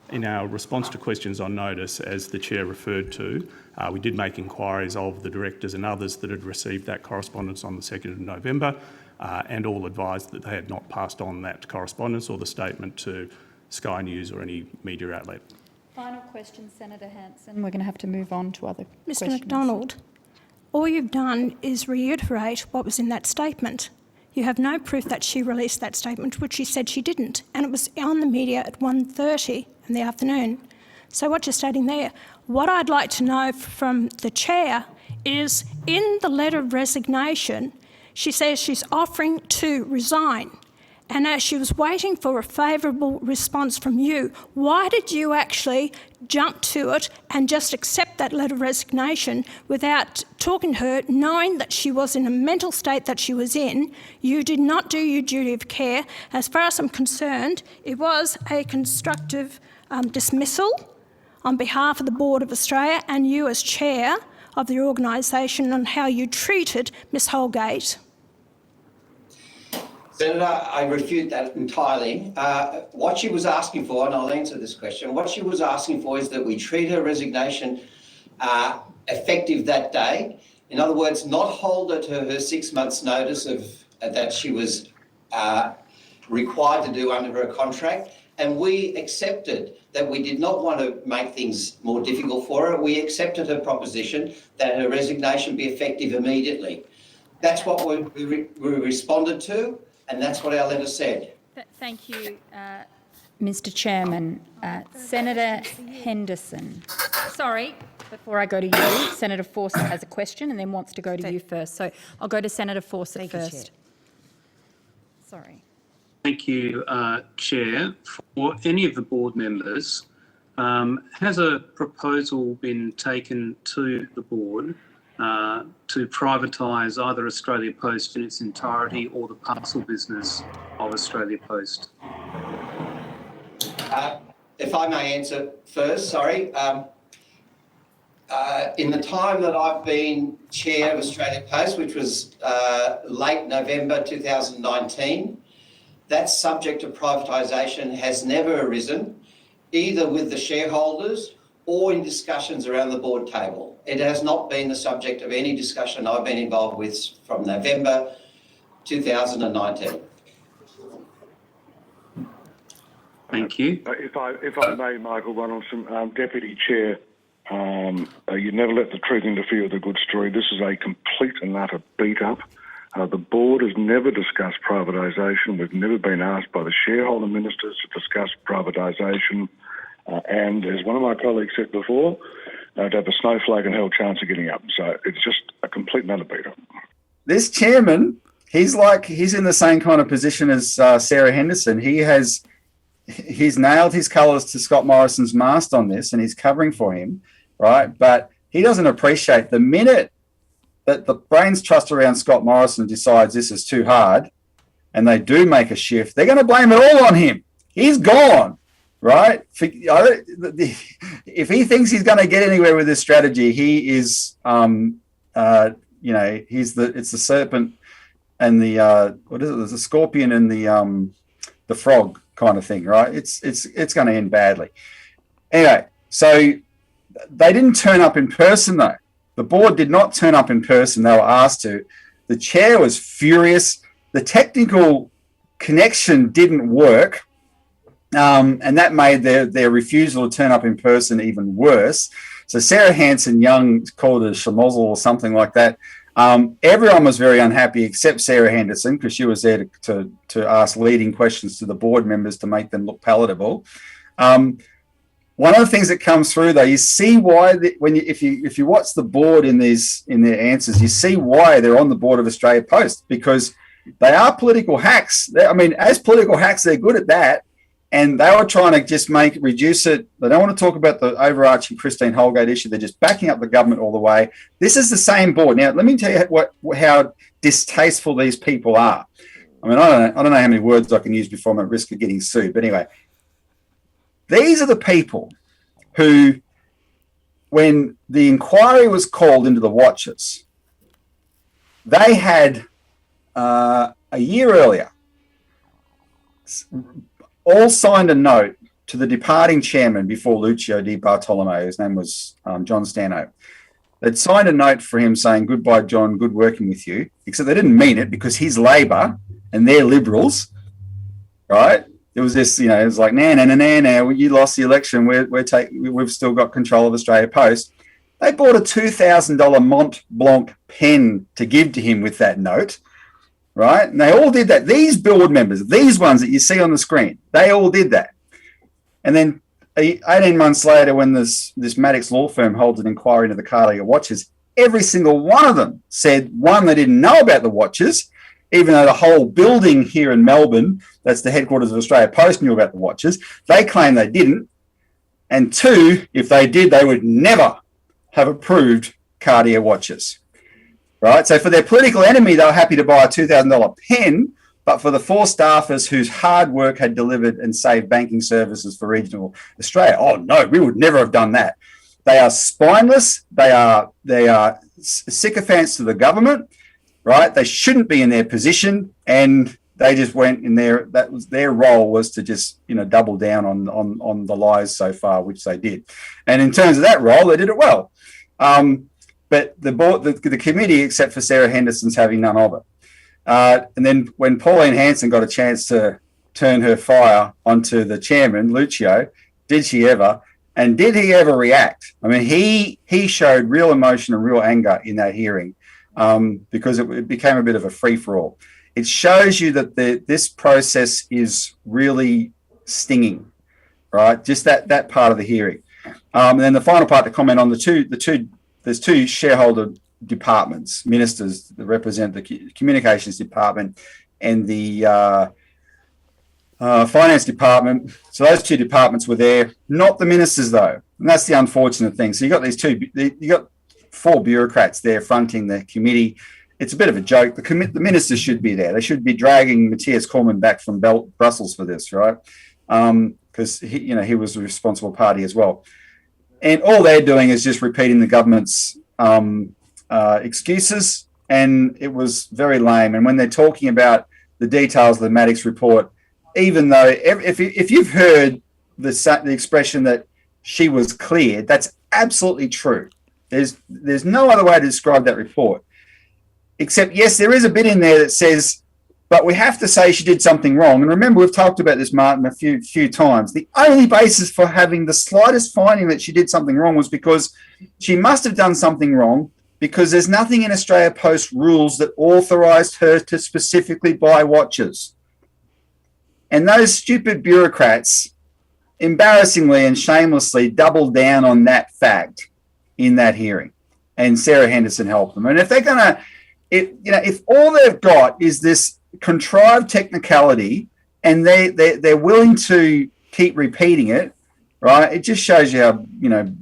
In our response to questions on notice, as the Chair referred to, we did make inquiries of the directors and others that had received that correspondence on the 2nd of November and all advised that they had not passed on that correspondence or the statement to Sky News or any media outlet. Final question, Senator Hanson. We're going to have to move on to other Mr questions. McDonald, all you've done is reiterate what was in that statement. You have no proof that she released that statement, which she said she didn't, and it was on the media at 1:30 in the afternoon. So what you're stating there, what I'd like to know from the chair is, in the letter of resignation, she says she's offering to resign. And as she was waiting for a favourable response from you, why did you actually jump to it and just accept that letter of resignation without talking to her, knowing that she was in a mental state that she was in? You did not do your duty of care. As far as I'm concerned, it was a constructive dismissal on behalf of the Board of Australia and you as chair of the organisation on how you treated Ms Holgate. Senator, I refute that entirely. What she was asking for, and I'll answer this question, what she was asking for is that we treat her resignation effective that day In other words, not hold her to her 6 months' notice of that she was required to do under her contract. And we accepted that we did not want to make things more difficult for her. We accepted her proposition that her resignation be effective immediately. That's what we responded to, and that's what our letter said. Thank you, Mr. Chairman. Senator Henderson. Sorry, before I go to you, Senator Fawcett has a question and then wants to go to you first. So I'll go to Senator Fawcett first. Sorry. Thank you, Chair. For any of the board members, has a proposal been taken to the board to privatise either Australia Post in its entirety or the parcel business of Australia Post? If I may answer first, sorry. In the time that I've been chair of Australia Post, which was late November 2019, that subject of privatisation has never arisen, either with the shareholders or in discussions around the board table. It has not been the subject of any discussion I've been involved with from November 2019. Thank you. If I may, Michael Ronaldson, Deputy Chair, you never let the truth interfere with a good story. This is a complete and utter beat-up. The board has never discussed privatisation. We've never been asked by the shareholder ministers to discuss privatisation. And as one of my colleagues said before, to have a snowflake and hell chance of getting up. So it's just a complete and utter beat-up. This chairman, he's in the same kind of position as Sarah Henderson. He's nailed his colours to Scott Morrison's mast on this, and he's covering for him, right? But he doesn't appreciate the minute that the brains trust around Scott Morrison decides this is too hard and they do make a shift, they're going to blame it all on him. He's gone, right? If he thinks he's going to get anywhere with this strategy, he is, it's the serpent and the, what is it? There's a scorpion and the frog kind of thing, right? It's going to end badly. Anyway, so they didn't turn up in person though. The board did not turn up in person. They were asked to. The chair was furious. The technical connection didn't work, and that made their refusal to turn up in person even worse. So Sarah Hanson-Young called it a schmozzle or something like that. Everyone was very unhappy except Sarah Henderson, because she was there to ask leading questions to the board members to make them look palatable. One of the things that comes through, though, you see why if you watch the board in their answers, you see why they're on the board of Australia Post, because they are political hacks. As political hacks, they're good at that, and they were trying to just reduce it. They don't want to talk about the overarching Christine Holgate issue. They're just backing up the government all the way. This is the same board. Now, let me tell you how distasteful these people are. I don't know how many words I can use before I'm at risk of getting sued, but anyway. These are the people who, when the inquiry was called into the Watchers, they had, a year earlier, all signed a note to the departing chairman before Lucio Di Bartolomeo. His name was John Stano. They'd signed a note for him saying, "Goodbye, John, good working with you," except they didn't mean it because he's Labor and they're Liberals, right? It was this, it was like, nah, you lost the election. We've still got control of Australia Post. They bought a $2,000 Mont Blanc pen to give to him with that note, right? And they all did that. These board members, these ones that you see on the screen, they all did that. And then 18 months later, when this Maddox law firm holds an inquiry into the Cartier watches, every single one of them said, one, they didn't know about the watches, even though the whole building here in Melbourne, that's the headquarters of Australia Post, knew about the watches. They claim they didn't. And two, if they did, they would never have approved Cartier watches, right? So for their political enemy, they were happy to buy a $2,000 pen, but for the four staffers whose hard work had delivered and saved banking services for regional Australia, oh no, we would never have done that. They are spineless. They are sycophants to the government. Right, they shouldn't be in their position, and they just went in there. That was their role, was to just double down on the lies so far, which they did. And in terms of that role, they did it well. but the board, the committee, except for Sarah Henderson's having none of it. And then when Pauline Hanson got a chance to turn her fire onto the chairman, Lucio, did she ever? And did he ever react? I mean, he showed real emotion and real anger in that hearing because it became a bit of a free-for-all. It shows you that this process is really stinging, right? Just that part of the hearing. And then the final part to comment on there's two shareholder departments, ministers that represent the communications department and the finance department. So those two departments were there, not the ministers though, and that's the unfortunate thing. So you got 4 bureaucrats there fronting the committee. It's a bit of a joke. The ministers should be there. They should be dragging Matthias Cormann back from Brussels for this, right? Because he was the responsible party as well. And all they're doing is just repeating the government's excuses, and it was very lame. And when they're talking about the details of the Maddox report, even though if you've heard the expression that she was cleared, that's absolutely true. There's no other way to describe that report, except yes, there is a bit in there that says, but we have to say she did something wrong. And remember, we've talked about this, Martin, a few times. The only basis for having the slightest finding that she did something wrong was because she must have done something wrong, because there's nothing in Australia Post rules that authorised her to specifically buy watches. And those stupid bureaucrats embarrassingly and shamelessly doubled down on that fact in that hearing. And Sarah Henderson helped them. And if they're going to, if all they've got is this contrived technicality and they're willing to keep repeating it, right, it just shows you how,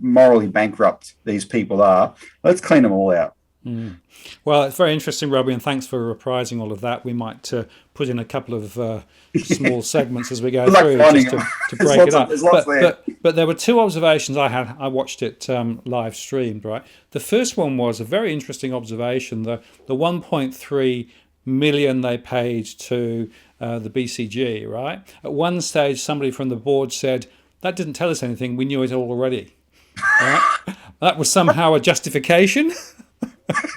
morally bankrupt these people are. Let's clean them all out. Mm. Well, it's very interesting, Robbie, and thanks for reprising all of that. We might put in a couple of small segments as we go through just to break it up. But there were 2 observations I had. I watched it live streamed, right? The first one was a very interesting observation. The 1.3 million they paid to the BCG, right? At one stage, somebody from the board said, that didn't tell us anything. We knew it all already. Right? That was somehow a justification.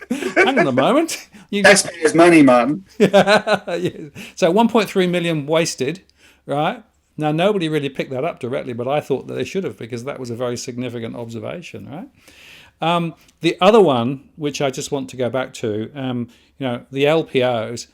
Hang on a moment. Taxpayers' money, Martin. Yeah. So 1.3 million wasted, right? Now, nobody really picked that up directly, but I thought that they should have, because that was a very significant observation, right? The other one, which I just want to go back to, the LPOs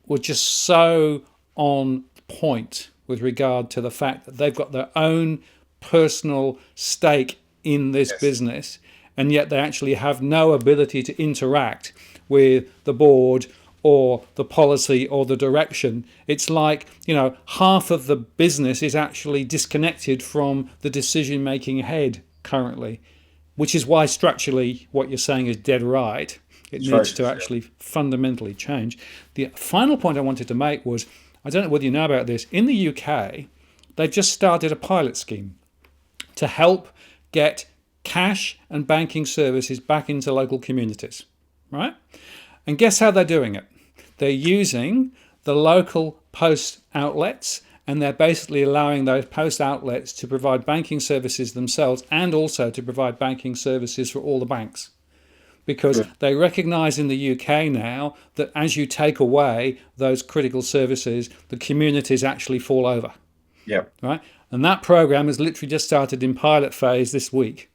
were just so on point with regard to the fact that they've got their own personal stake in this business, and yet they actually have no ability to interact with the board or the policy or the direction. It's like, half of the business is actually disconnected from the decision-making head currently, which is why structurally what you're saying is dead right. It needs to actually fundamentally change. The final point I wanted to make was, I don't know whether you know about this, in the UK, they've just started a pilot scheme to help get cash and banking services back into local communities, right? And guess how they're doing it? They're using the local post outlets, and they're basically allowing those post outlets to provide banking services themselves and also to provide banking services for all the banks. Because they recognise in the UK now that as you take away those critical services, the communities actually fall over. Yeah. Right? And that program has literally just started in pilot phase this week.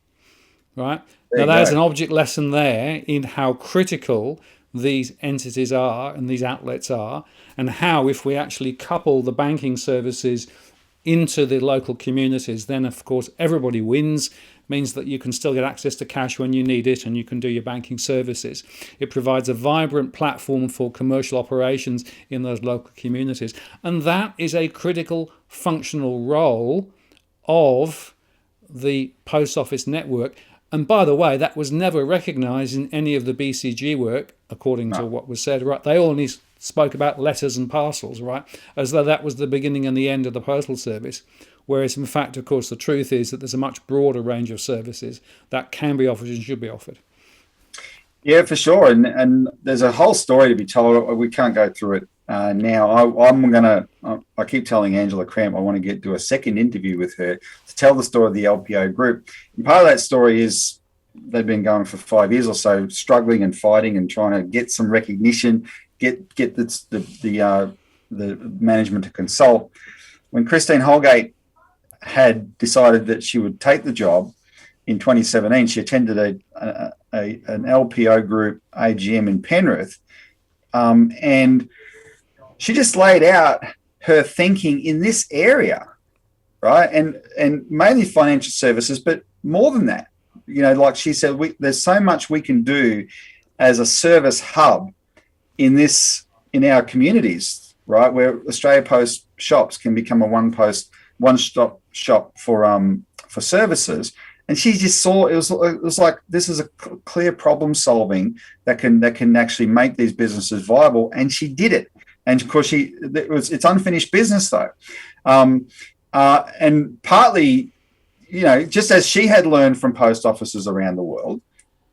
Right? Now, there's an object lesson there in how critical these entities are and these outlets are, and how if we actually couple the banking services into the local communities, then of course everybody wins. Means that you can still get access to cash when you need it, and you can do your banking services. It provides a vibrant platform for commercial operations in those local communities. And that is a critical functional role of the post office network. And by the way, that was never recognised in any of the BCG work, according to what was said. Right? They only spoke about letters and parcels, right? As though that was the beginning and the end of the postal service. Whereas, in fact, of course, the truth is that there's a much broader range of services that can be offered and should be offered. Yeah, for sure. And there's a whole story to be told. We can't go through it now. I keep telling Angela Cramp I want to do a second interview with her to tell the story of the LPO group. And part of that story is they've been going for 5 years or so, struggling and fighting and trying to get some recognition, get the management to consult. When Christine Holgate had decided that she would take the job in 2017, she attended an LPO group AGM in Penrith, and she just laid out her thinking in this area, right? And mainly financial services, but more than that. Like she said, there's so much we can do as a service hub in our communities, right? Where Australia Post shops can become a one-stop shop for services. And she just saw it was like, this is a clear problem solving that can actually make these businesses viable, and she did it. And of course, it's unfinished business though, and partly, just as she had learned from post offices around the world,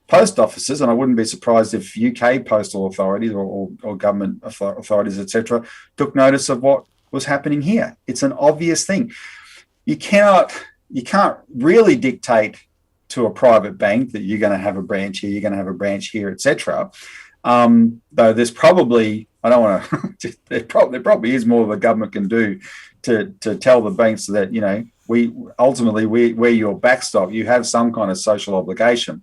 post offices, and I wouldn't be surprised if UK postal authorities or government authorities, etc., took notice of what was happening here. It's an obvious thing. You can't really dictate to a private bank that you're going to have a branch here, you're going to have a branch here, etc. Though there's probably, I don't want to, there probably is more the government can do to tell the banks that, we're your backstop. You have some kind of social obligation.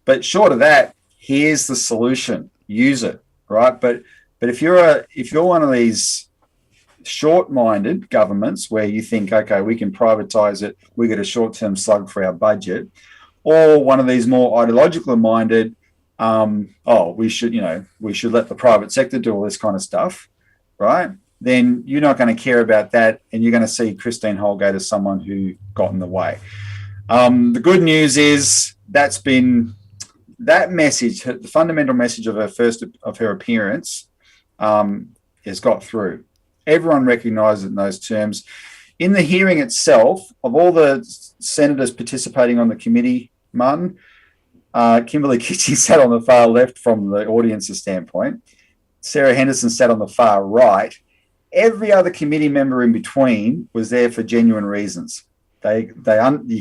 But short of that, here's the solution. Use it, right? But if you're one of these short-minded governments where you think, okay, we can privatise it, we get a short-term slug for our budget, or one of these more ideologically minded, we should let the private sector do all this kind of stuff, right? Then you're not going to care about that, and you're going to see Christine Holgate as someone who got in the way. The good news is that message, the fundamental message of her appearance, has got through. Everyone recognised it in those terms. In the hearing itself, of all the senators participating on the committee, Martin, Kimberly Kitching sat on the far left from the audience's standpoint. Sarah Henderson sat on the far right. Every other committee member in between was there for genuine reasons. You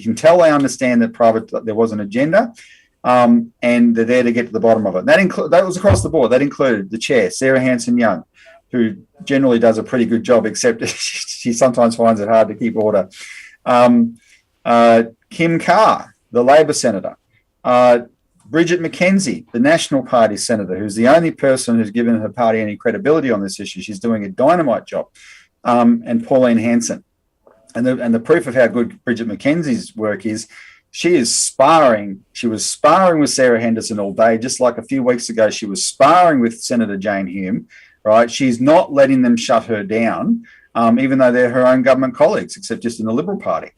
can tell they understand that there was an agenda, and they're there to get to the bottom of it. That was across the board. That included the chair, Sarah Hanson-Young, who generally does a pretty good job, except she sometimes finds it hard to keep order. Kim Carr, the Labor senator. Bridget McKenzie, the National Party senator, who's the only person who's given her party any credibility on this issue. She's doing a dynamite job. And Pauline Hanson. And the proof of how good Bridget McKenzie's work is, she is sparring. She was sparring with Sarah Henderson all day, just like a few weeks ago she was sparring with Senator Jane Hume, right? She's not letting them shut her down, even though they're her own government colleagues, except just in the Liberal Party.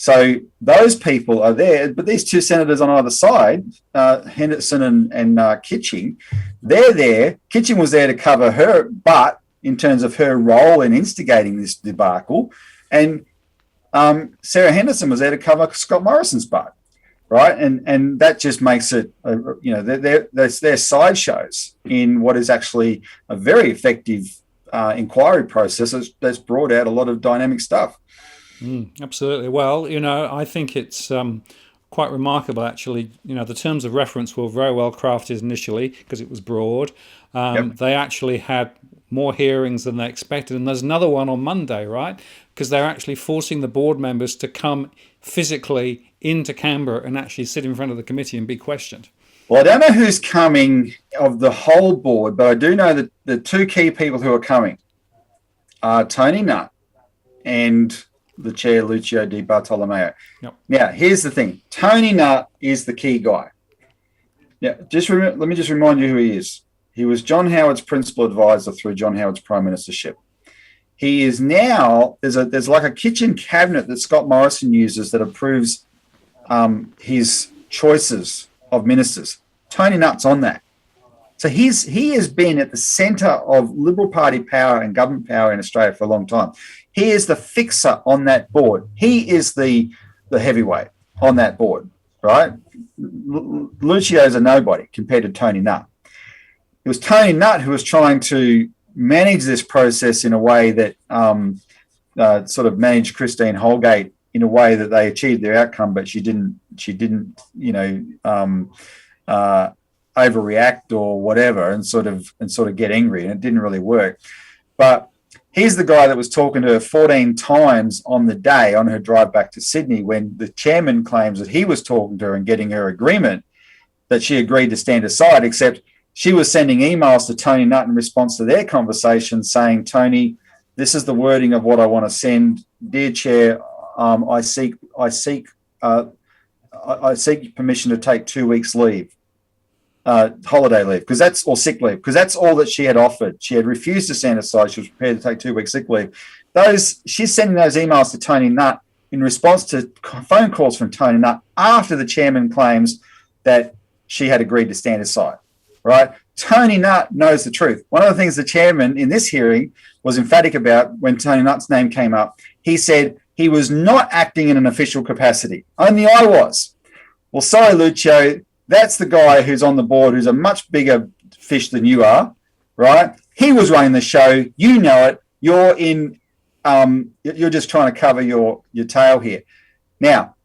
So those people are there, but these two senators on either side, Henderson and Kitching, they're there. Kitching was there to cover her butt in terms of her role in instigating this debacle, and Sarah Henderson was there to cover Scott Morrison's butt, right? And that just makes it, they're sideshows in what is actually a very effective inquiry process that's brought out a lot of dynamic stuff. Absolutely. Well, I think it's quite remarkable, actually. The terms of reference were very well crafted initially because it was broad. They actually had more hearings than they expected. And there's another one on Monday, right? Because they're actually forcing the board members to come physically into Canberra and actually sit in front of the committee and be questioned. Well, I don't know who's coming of the whole board, but I do know that the two key people who are coming are Tony Nutt and the chair, Lucio Di Bartolomeo. Yep. Now, here's the thing. Tony Nutt is the key guy. Now, let me just remind you who he is. He was John Howard's principal advisor through John Howard's prime ministership. He is now, there's like a kitchen cabinet that Scott Morrison uses that approves his choices of ministers. Tony Nutt's on that. So he has been at the centre of Liberal Party power and government power in Australia for a long time. He is the fixer on that board. He is the heavyweight on that board, right? Lucio's a nobody compared to Tony Nutt. It was Tony Nutt who was trying to manage this process in a way that sort of managed Christine Holgate in a way that they achieved their outcome, but she didn't, overreact or whatever and sort of get angry, and it didn't really work. But here's the guy that was talking to her 14 times on the day on her drive back to Sydney, when the chairman claims that he was talking to her and getting her agreement that she agreed to stand aside, except she was sending emails to Tony Nutt in response to their conversation saying, Tony, this is the wording of what I want to send. Dear Chair, I seek permission to take 2 weeks leave, holiday leave, or sick leave, because that's all that she had offered. She had refused to stand aside. She was prepared to take 2 weeks sick leave. She's sending those emails to Tony Nutt in response to phone calls from Tony Nutt after the chairman claims that she had agreed to stand aside, right? Tony Nutt knows the truth. One of the things the chairman in this hearing was emphatic about when Tony Nutt's name came up, he said he was not acting in an official capacity. Only I was. Well, sorry, Lucio, that's the guy who's on the board who's a much bigger fish than you are, right? He was running the show. You know it. You're just trying to cover your tail here. Now,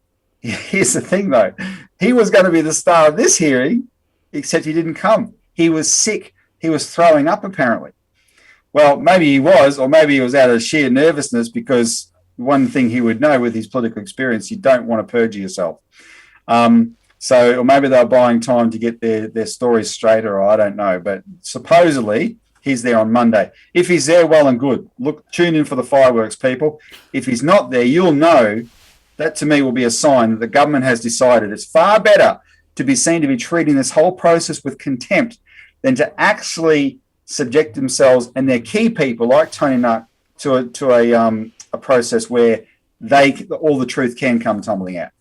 here's the thing, though. He was going to be the star of this hearing, except he didn't come. He was sick. He was throwing up, apparently. Well, maybe he was, or maybe he was out of sheer nervousness, because one thing he would know with his political experience, you don't want to perjure yourself. Or maybe they were buying time to get their stories straight, or I don't know. But supposedly he's there on Monday. If he's there, well and good. Look, tune in for the fireworks, people. If he's not there, you'll know. That to me will be a sign that the government has decided it's far better to be seen to be treating this whole process with contempt than to actually subject themselves and their key people like Tony Nutt to a process where all the truth can come tumbling out.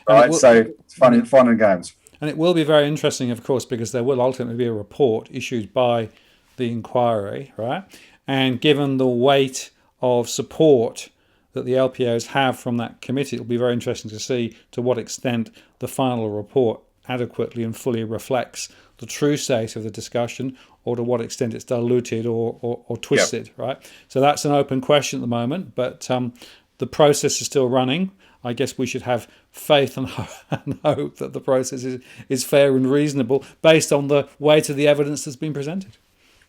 Right, so it's fun and games. And it will be very interesting, of course, because there will ultimately be a report issued by the inquiry, right? And given the weight of support that the LPOs have from that committee, it'll be very interesting to see to what extent the final report adequately and fully reflects the true state of the discussion, or to what extent it's diluted or twisted, right? So that's an open question at the moment, but the process is still running. I guess we should have faith and hope that the process is fair and reasonable based on the weight of the evidence that's been presented.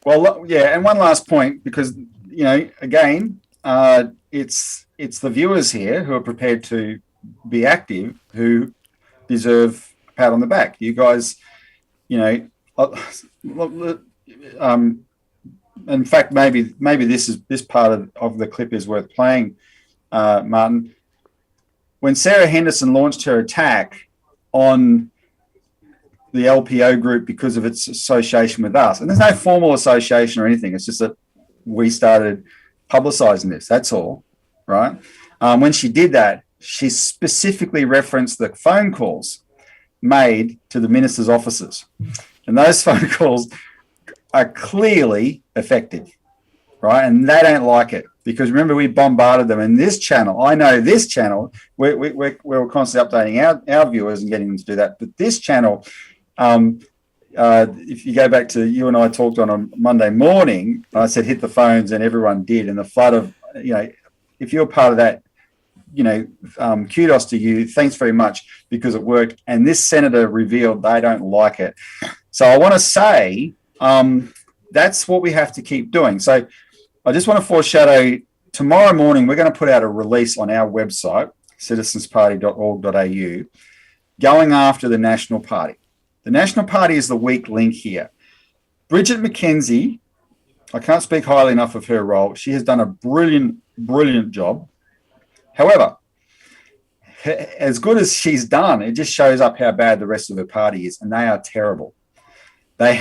Well, yeah, and one last point, because, again, it's the viewers here who are prepared to be active who deserve a pat on the back. You guys, in fact, maybe this part of the clip is worth playing, Martin. When Sarah Henderson launched her attack on the LPO group because of its association with us, and there's no formal association or anything, it's just that we started publicising this, that's all, right? When she did that, she specifically referenced the phone calls made to the minister's offices. And those phone calls are clearly effective, right? And they don't like it. Because remember, we bombarded them. And this channel, I know this channel, we're constantly updating our viewers and getting them to do that. But this channel, if you go back to you and I talked on a Monday morning, I said hit the phones, and everyone did. And the flood of, if you're part of that, kudos to you. Thanks very much, because it worked. And this senator revealed they don't like it. So I want to say that's what we have to keep doing. So I just want to foreshadow, tomorrow morning we're going to put out a release on our website, citizensparty.org.au, going after the National Party. The National Party is the weak link here. Bridget McKenzie, I can't speak highly enough of her role. She has done a brilliant, brilliant job. However, as good as she's done, it just shows up how bad the rest of her party is, and they are terrible. They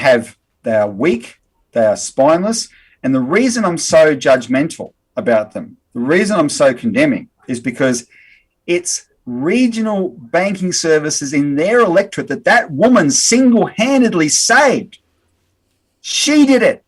are weak, they are spineless. And the reason I'm so judgmental about them, the reason I'm so condemning, is because it's regional banking services in their electorate that woman single-handedly saved. She did it.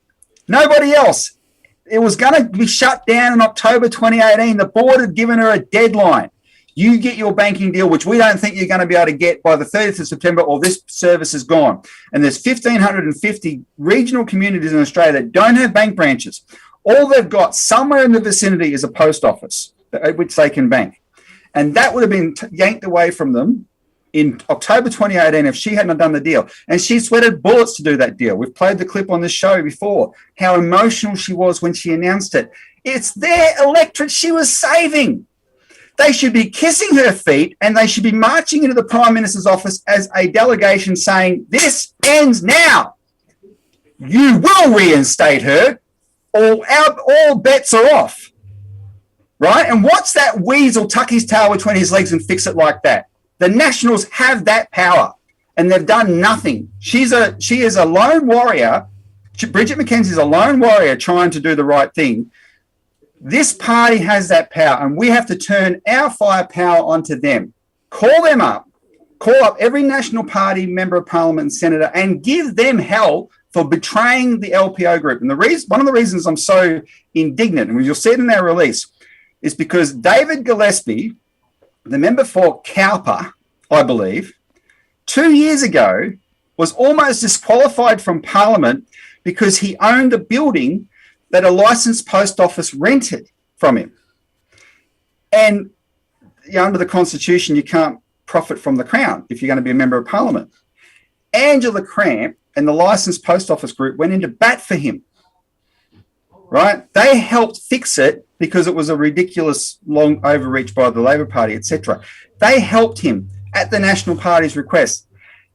Nobody else. It was going to be shut down in October 2018. The board had given her a deadline. You get your banking deal, which we don't think you're going to be able to get by the 30th of September, or this service is gone. And there's 1,550 regional communities in Australia that don't have bank branches. All they've got somewhere in the vicinity is a post office at which they can bank. And that would have been yanked away from them in October 2018 if she hadn't done the deal. And she sweated bullets to do that deal. We've played the clip on this show before, how emotional she was when she announced it. It's their electorate she was saving. They should be kissing her feet and they should be marching into the Prime Minister's office as a delegation saying, this ends now. You will reinstate her. All bets are off. Right? And watch that weasel tuck his tail between his legs and fix it like that. The Nationals have that power and they've done nothing. She is a lone warrior. Bridget McKenzie is a lone warrior trying to do the right thing. This party has that power and we have to turn our firepower onto them. Call them up. Call up every National Party member of Parliament and senator and give them hell for betraying the LPO group. And one of the reasons I'm so indignant, and you'll see it in our release, is because David Gillespie, the member for Cowper, I believe, 2 years ago was almost disqualified from Parliament because he owned a building that a licensed post office rented from him. And under the Constitution, you can't profit from the Crown if you're going to be a member of Parliament. Angela Cramp and the licensed post office group went into bat for him. Right? They helped fix it because it was a ridiculous long overreach by the Labor Party, etc. They helped him at the National Party's request.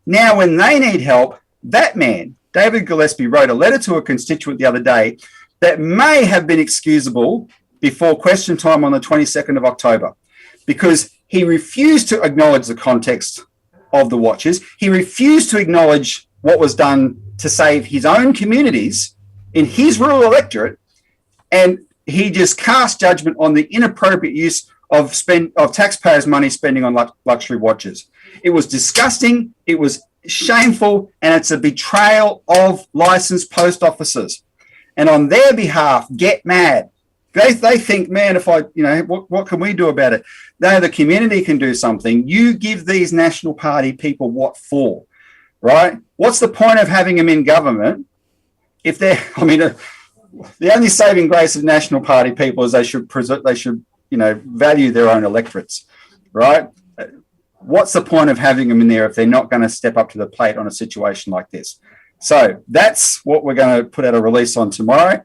Now, when they need help, that man, David Gillespie, wrote a letter to a constituent the other day that may have been excusable before question time on the 22nd of October because he refused to acknowledge the context of the watches. He refused to acknowledge what was done to save his own communities in his rural electorate, and he just cast judgment on the inappropriate use of taxpayers' money spending on luxury watches. It was disgusting, it was shameful, and it's a betrayal of licensed post officers. And on their behalf, get mad. They think, man, what can we do about it? No, the community can do something. You give these National Party people what for, right? What's the point of having them in government if the only saving grace of National Party people is they should value their own electorates, right? What's the point of having them in there if they're not going to step up to the plate on a situation like this? So that's what we're going to put out a release on tomorrow.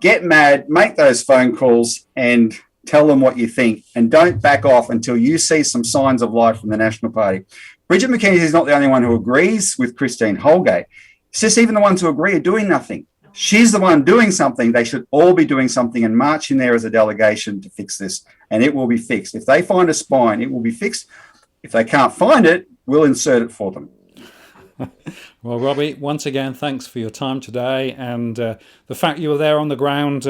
Get mad, make those phone calls and tell them what you think, and don't back off until you see some signs of life from the National Party. Bridget McKenzie is not the only one who agrees with Christine Holgate. It's just even the ones who agree are doing nothing. She's the one doing something. They should all be doing something and march in there as a delegation to fix this, and it will be fixed. If they find a spine, it will be fixed. If they can't find it, we'll insert it for them. Well, Robbie, once again, thanks for your time today, and the fact you were there on the ground,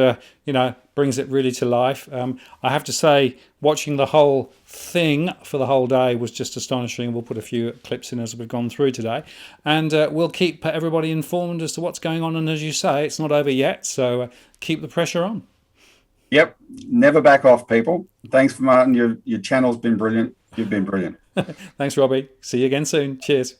brings it really to life. I have to say, watching the whole thing for the whole day was just astonishing. We'll put a few clips in as we've gone through today, and we'll keep everybody informed as to what's going on. And as you say, it's not over yet, so keep the pressure on. Yep, never back off, people. Thanks for Martin. Your channel's been brilliant. You've been brilliant. Thanks, Robbie. See you again soon. Cheers.